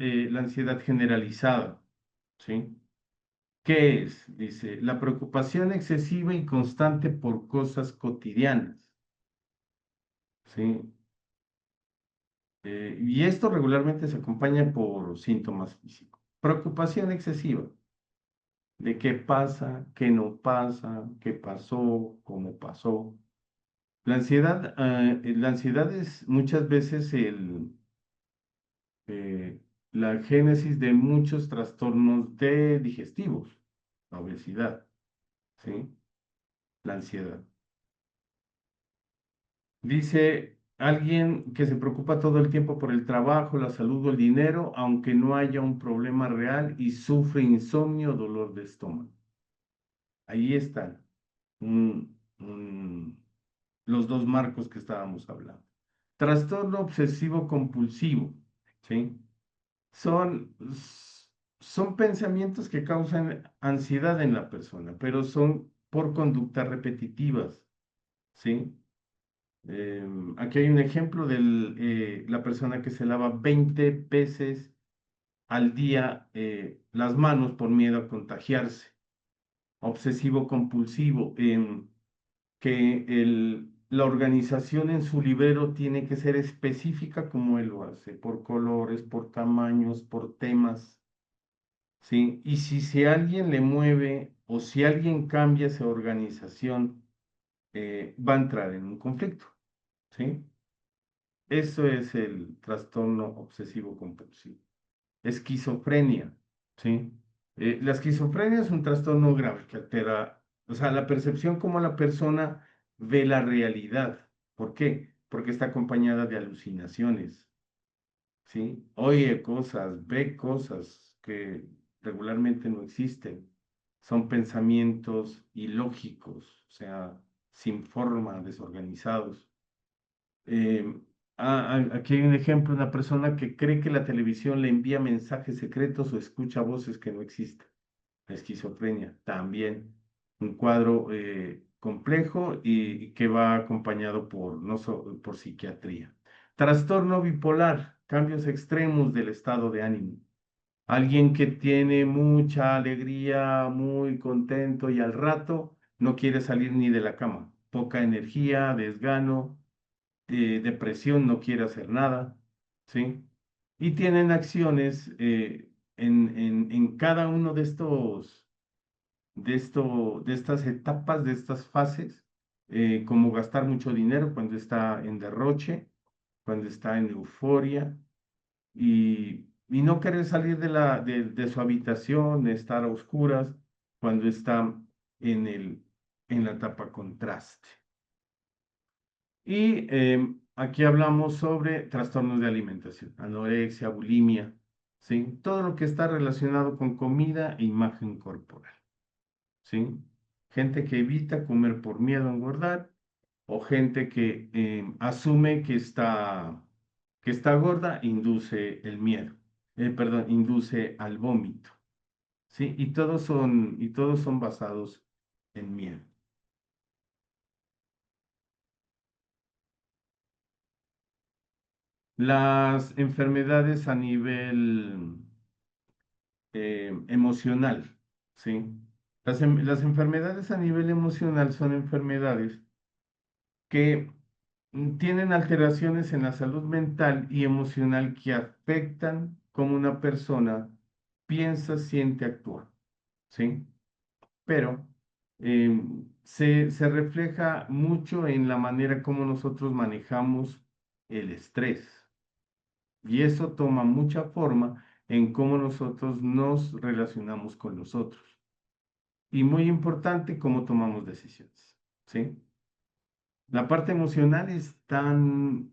generalizada, ¿sí? ¿Qué es? Dice, la preocupación excesiva y constante por cosas cotidianas, ¿sí? Y esto regularmente se acompaña por síntomas físicos. Preocupación excesiva de qué pasa, qué no pasa, qué pasó, cómo pasó. La ansiedad es muchas veces eh, la génesis de muchos trastornos digestivos, la obesidad, ¿sí? La ansiedad. Dice alguien que se preocupa todo el tiempo por el trabajo, la salud o el dinero, aunque no haya un problema real y sufre insomnio o dolor de estómago. Ahí están los dos marcos que estábamos hablando. Trastorno obsesivo compulsivo, ¿sí? Son, son pensamientos que causan ansiedad en la persona, pero son por conductas repetitivas, ¿sí? Aquí hay un ejemplo de la persona que se lava 20 veces al día las manos por miedo a contagiarse. Obsesivo compulsivo, que la organización en su librero tiene que ser específica como él lo hace, por colores, por tamaños, por temas, ¿sí? Y si alguien le mueve o si alguien cambia esa organización, va a entrar en un conflicto, ¿sí? Eso es el trastorno obsesivo compulsivo. Esquizofrenia, ¿sí? La esquizofrenia es un trastorno grave que altera, o sea, la percepción como la persona ve la realidad. ¿Por qué? Porque está acompañada de alucinaciones, ¿sí? Oye cosas, ve cosas que regularmente no existen. Son pensamientos ilógicos, o sea, sin forma, desorganizados. Eh, Aquí hay un ejemplo, una persona que cree que la televisión le envía mensajes secretos o escucha voces que no existen. La esquizofrenia, también un cuadro complejo y que va acompañado por, no por psiquiatría. Trastorno bipolar, cambios extremos del estado de ánimo. Alguien que tiene mucha alegría, muy contento y al rato no quiere salir ni de la cama. Poca energía, desgano, depresión, no quiere hacer nada, ¿sí? Y tienen acciones en cada uno de estas etapas, de estas fases, como gastar mucho dinero cuando está en derroche, cuando está en euforia y no querer salir de su habitación, estar a oscuras, cuando está en en la etapa contraste. Y aquí hablamos sobre trastornos de alimentación, anorexia, bulimia, ¿sí? Todo lo que está relacionado con comida e imagen corporal, ¿sí? Gente que evita comer por miedo a engordar o gente que asume que está gorda, induce el miedo, perdón, induce al vómito, ¿sí? Y todos son basados en miedo. Las enfermedades a nivel emocional, ¿sí? Las enfermedades a nivel emocional son enfermedades que tienen alteraciones en la salud mental y emocional que afectan cómo una persona piensa, siente, actúa, ¿sí? Pero se refleja mucho en la manera como nosotros manejamos el estrés. Y eso toma mucha forma en cómo nosotros nos relacionamos con los otros. Y muy importante, cómo tomamos decisiones, ¿sí? La parte emocional es tan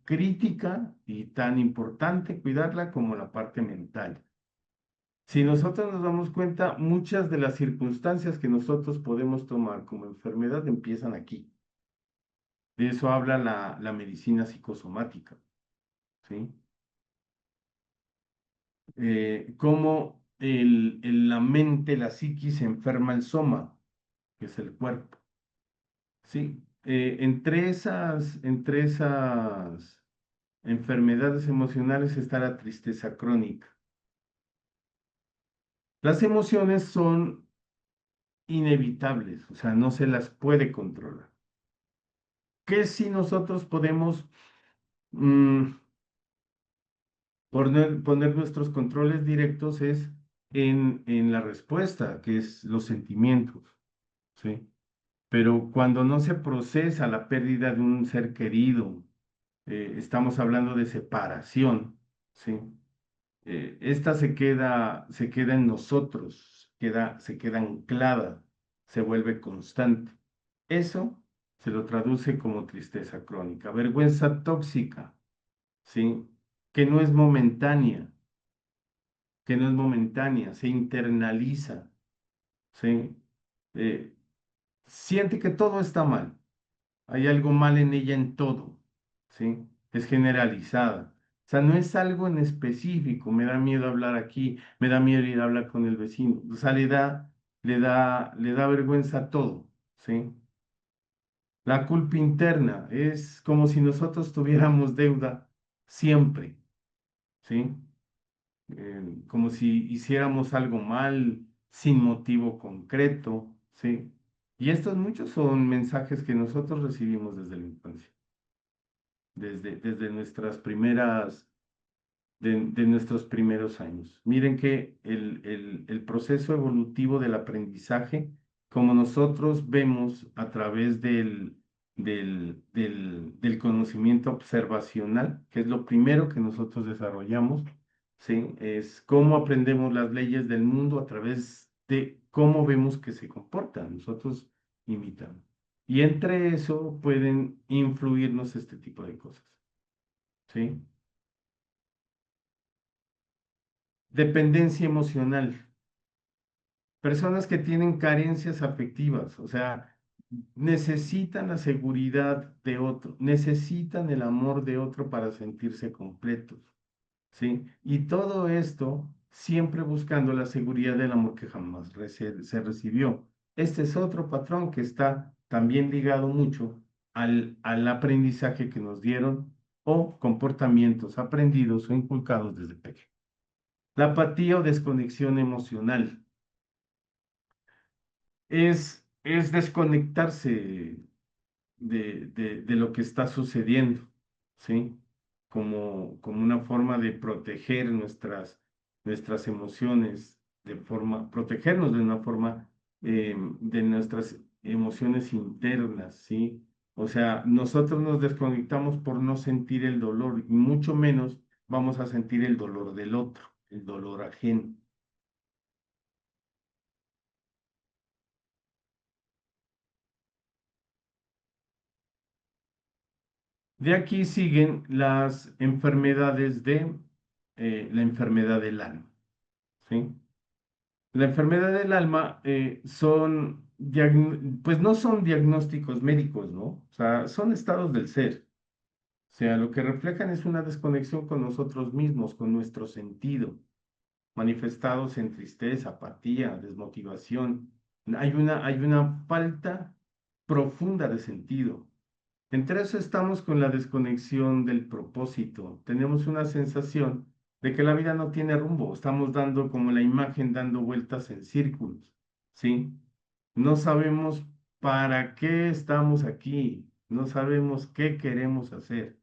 crítica y tan importante cuidarla como la parte mental. Si nosotros nos damos cuenta, muchas de las circunstancias que nosotros podemos tomar como enfermedad empiezan aquí. De eso habla la medicina psicosomática, ¿sí? Cómo la mente, la psiquis enferma el soma, que es el cuerpo, ¿sí? Entre esas enfermedades emocionales está la tristeza crónica. Las emociones son inevitables, o sea, no se las puede controlar. ¿Qué si nosotros podemos mm, poner nuestros controles directos es en la respuesta, que es los sentimientos, ¿sí? Pero cuando no se procesa la pérdida de un ser querido, estamos hablando de separación, ¿sí? Esta se queda en nosotros, se queda anclada, se vuelve constante. Eso se lo traduce como tristeza crónica, vergüenza tóxica, ¿sí? Que no es momentánea, que no es momentánea, se internaliza, ¿sí? Eh, Siente que todo está mal. Hay algo mal en ella en todo, ¿sí? Es generalizada. O sea, no es algo en específico, me da miedo hablar aquí, me da miedo ir a hablar con el vecino. O sea, le da vergüenza a todo, ¿sí? La culpa interna es como si nosotros tuviéramos deuda siempre, ¿sí? Como si hiciéramos algo mal, sin motivo concreto, ¿sí? Y estos muchos son mensajes que nosotros recibimos desde la infancia, desde nuestras primeras de nuestros primeros años. Miren que el proceso evolutivo del aprendizaje, como nosotros vemos a través del conocimiento observacional, que es lo primero que nosotros desarrollamos, ¿sí? Es cómo aprendemos las leyes del mundo a través de cómo vemos que se comportan. Nosotros imitamos. Y entre eso pueden influirnos este tipo de cosas, ¿sí? Dependencia emocional. Personas que tienen carencias afectivas, o sea, necesitan la seguridad de otro, necesitan el amor de otro para sentirse completos, ¿sí? Y todo esto siempre buscando la seguridad del amor que jamás se recibió. Este es otro patrón que está también ligado mucho al aprendizaje que nos dieron o comportamientos aprendidos o inculcados desde pequeño. La apatía o desconexión emocional es desconectarse de lo que está sucediendo, ¿sí? Como una forma de proteger nuestras emociones, protegernos de una forma de nuestras emociones internas, ¿sí? O sea, nosotros nos desconectamos por no sentir el dolor y mucho menos vamos a sentir el dolor del otro, el dolor ajeno. De aquí siguen las enfermedades de la enfermedad del alma, ¿sí? La enfermedad del alma pues no son diagnósticos médicos, ¿no? O sea, son estados del ser. O sea, lo que reflejan es una desconexión con nosotros mismos, con nuestro sentido, manifestados en tristeza, apatía, desmotivación. Hay una falta profunda de sentido. Entre eso estamos con la desconexión del propósito. Tenemos una sensación de que la vida no tiene rumbo. Estamos dando como la imagen, dando vueltas en círculos, ¿sí? No sabemos para qué estamos aquí. No sabemos qué queremos hacer.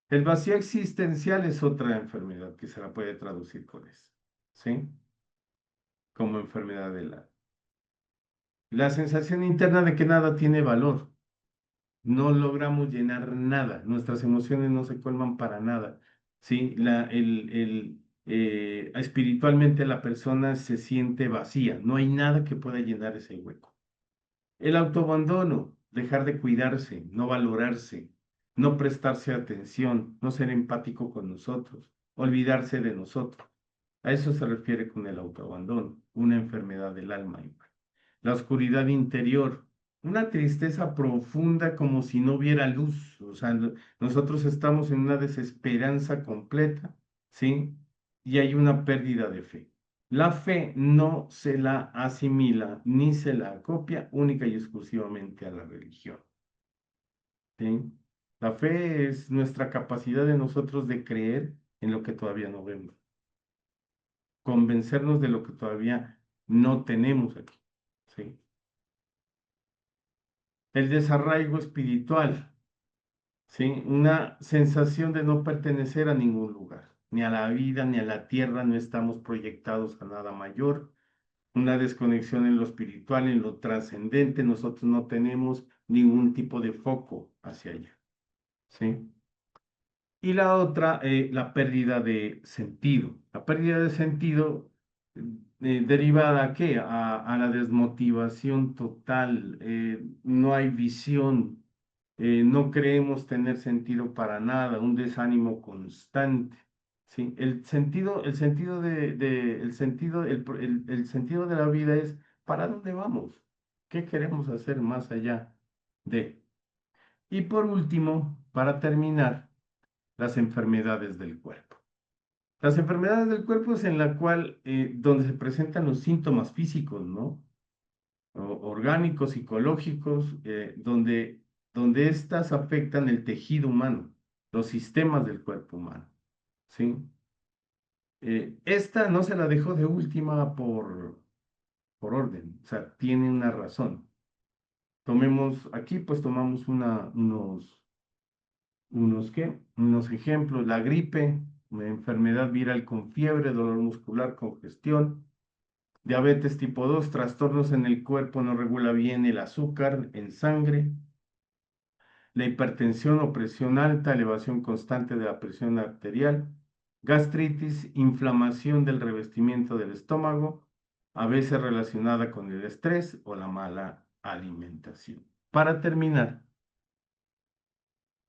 El vacío existencial es otra enfermedad que se la puede traducir con eso, ¿sí? Como enfermedad de la sensación interna de que nada tiene valor. No logramos llenar nada, nuestras emociones no se colman para nada, ¿sí? Espiritualmente la persona se siente vacía, no hay nada que pueda llenar ese hueco. El autoabandono, dejar de cuidarse, no valorarse, no prestarse atención, no ser empático con nosotros, olvidarse de nosotros. A eso se refiere con el autoabandono, una enfermedad del alma. La oscuridad interior, una tristeza profunda como si no hubiera luz. O sea, nosotros estamos en una desesperanza completa, ¿sí? Y hay una pérdida de fe. La fe no se la asimila ni se la acopia única y exclusivamente a la religión, ¿sí? La fe es nuestra capacidad de nosotros de creer en lo que todavía no vemos, convencernos de lo que todavía no tenemos aquí, ¿sí? El desarraigo espiritual, ¿sí? Una sensación de no pertenecer a ningún lugar, ni a la vida, ni a la tierra, no estamos proyectados a nada mayor, una desconexión en lo espiritual, en lo trascendente, nosotros no tenemos ningún tipo de foco hacia allá, ¿sí? Y la otra, la pérdida de sentido. La pérdida de sentido derivada a qué? A la desmotivación total. No hay visión. No creemos tener sentido para nada. Un desánimo constante. ¿Sí? El sentido de la vida es ¿para dónde vamos? ¿Qué queremos hacer más allá de? Y por último, para terminar, las enfermedades del cuerpo. Las enfermedades del cuerpo es en la cual, donde se presentan los síntomas físicos, ¿no? orgánicos, psicológicos, donde éstas afectan el tejido humano, los sistemas del cuerpo humano, ¿sí? Esta no se la dejó de última por orden, o sea, tiene una razón. Tomemos aquí, pues tomamos ¿qué? Unos ejemplos, la gripe, una enfermedad viral con fiebre, dolor muscular, congestión, diabetes tipo 2, trastornos en el cuerpo, no regula bien el azúcar en sangre, la hipertensión o presión alta, elevación constante de la presión arterial, gastritis, inflamación del revestimiento del estómago, a veces relacionada con el estrés o la mala alimentación. Para terminar,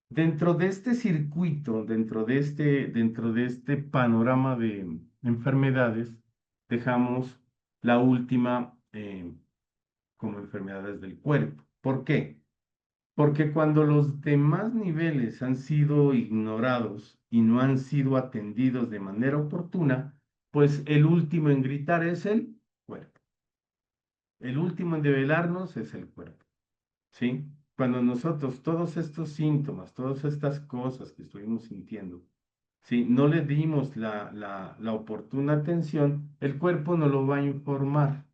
dentro de este circuito, dentro de este panorama de enfermedades, dejamos la última como enfermedades del cuerpo. ¿Por qué? Porque cuando los demás niveles han sido ignorados y no han sido atendidos de manera oportuna, pues el último en gritar es el cuerpo. El último en develarnos es el cuerpo, ¿sí? Cuando nosotros todos estos síntomas, todas estas cosas que estuvimos sintiendo, ¿sí? No le dimos la oportuna atención, el cuerpo no lo va a informar.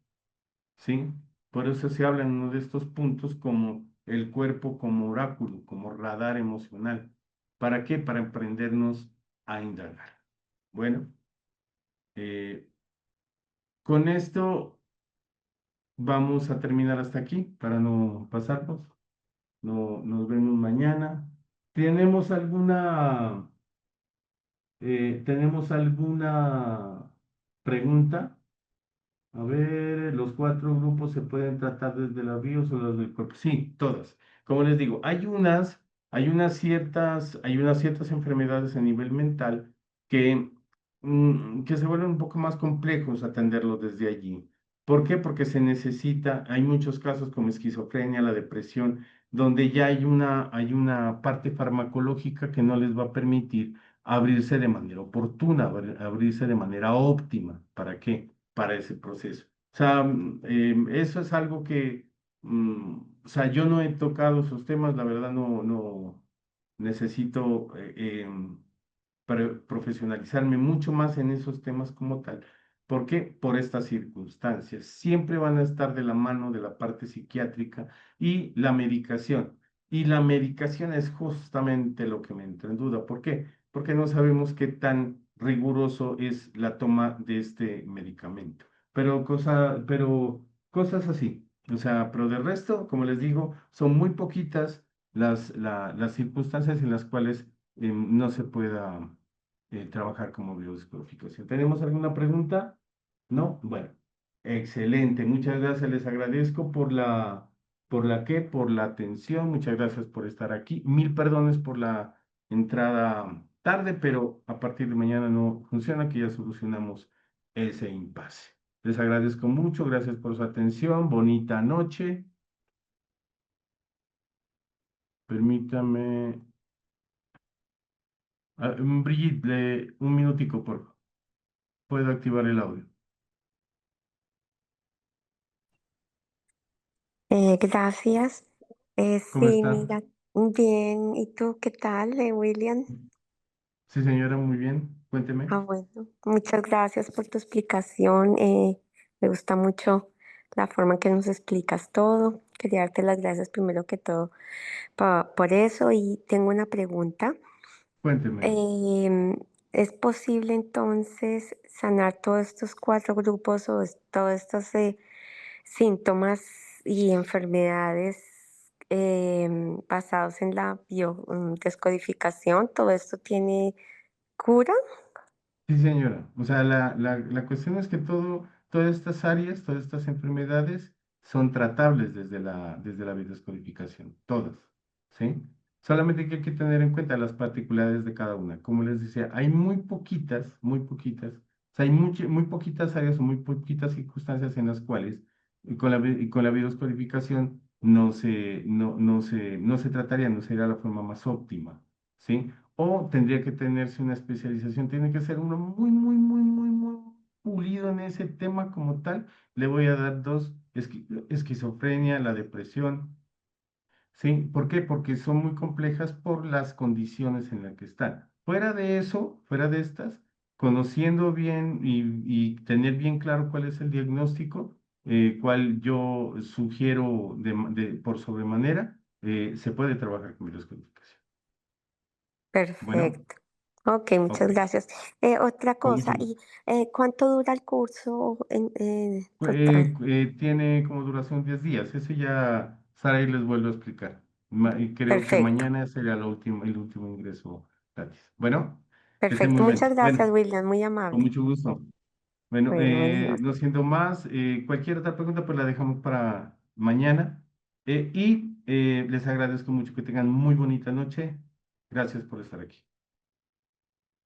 ¿Sí? Por eso se habla en uno de estos puntos como el cuerpo como oráculo, como radar emocional. ¿Para qué? Para aprendernos a indagar. Bueno, eh, con esto vamos a terminar hasta aquí para no pasarnos. No, nos vemos mañana. ¿Tenemos tenemos alguna pregunta? A ver, los cuatro grupos se pueden tratar desde la BIOS o los del cuerpo. Sí, todas. Como les digo, hay unas ciertas enfermedades a nivel mental que, que se vuelven un poco más complejos atenderlos desde allí. ¿Por qué? Porque se necesita, hay muchos casos como esquizofrenia, la depresión, donde ya hay una parte farmacológica que no les va a permitir abrirse de manera oportuna, abrirse de manera óptima. ¿Para qué? Para ese proceso. O sea, eso es algo que, o sea, yo no he tocado esos temas, la verdad no necesito profesionalizarme mucho más en esos temas como tal. ¿Por qué? Por estas circunstancias. Siempre van a estar de la mano de la parte psiquiátrica y la medicación. Y la medicación es justamente lo que me entra en duda. ¿Por qué? Porque no sabemos qué tan riguroso es la toma de este medicamento. Pero cosas así. O sea, pero de resto, como les digo, son muy poquitas las circunstancias en las cuales no se pueda trabajar como biodescodificación. ¿Tenemos alguna pregunta? ¿No? Bueno, excelente. Muchas gracias. Les agradezco por la atención. Muchas gracias por estar aquí. Mil perdones por la entrada tarde, pero a partir de mañana no funciona, que ya solucionamos ese impasse. Les agradezco mucho. Gracias por su atención. Bonita noche. Permítame. Brigitte, un minutico, por favor. Puedo activar el audio. Gracias. ¿Cómo Sí, está? mira, bien. ¿Y tú qué tal, William? Sí, señora, muy bien. Ah, Cuénteme. bueno, muchas gracias por tu explicación. Me gusta mucho la forma en que nos explicas todo. Quería darte las gracias primero que todo por eso. Y tengo una pregunta. Cuénteme. Em, ¿Es posible entonces sanar todos estos cuatro grupos o todos estos síntomas y enfermedades basados en la biodescodificación? ¿Todo esto tiene cura? Sí, señora. O sea, la cuestión es que todas estas áreas, todas estas enfermedades son tratables desde la biodescodificación. Todas. ¿Sí? Solamente que hay que tener en cuenta las particularidades de cada una. Como les decía, hay muy poquitas. O sea, hay muy poquitas áreas o muy poquitas circunstancias en las cuales y con la biodescodificación no se trataría, no sería la forma más óptima. ¿Sí? O tendría que tenerse una especialización, tiene que ser uno muy, muy, muy, muy, muy. pulido en ese tema como tal, le voy a dar dos, esquizofrenia, la depresión. ¿Sí? ¿Por qué? Porque son muy complejas por las condiciones en las que están. Fuera de eso, fuera de estas, conociendo bien y tener bien claro cuál es el diagnóstico, cuál yo sugiero por sobremanera, se puede trabajar con biodescodificación. Bueno, Perfecto. Ok, ok, muchas gracias. Otra con mucho cosa, gusto. ¿y cuánto dura el curso en total? Tiene como duración 10 días. Eso ya Sara ahí les vuelvo a explicar. Y creo que Perfecto, mañana sería el último ingreso gratis. Bueno, que estén perfecto. muy Muchas bien. gracias, Bueno, William, muy con amable. mucho gusto. Bueno, Bueno, buenas no noches. siendo más, cualquier otra pregunta pues la dejamos para mañana. Les agradezco mucho que tengan muy bonita noche. Gracias por estar aquí.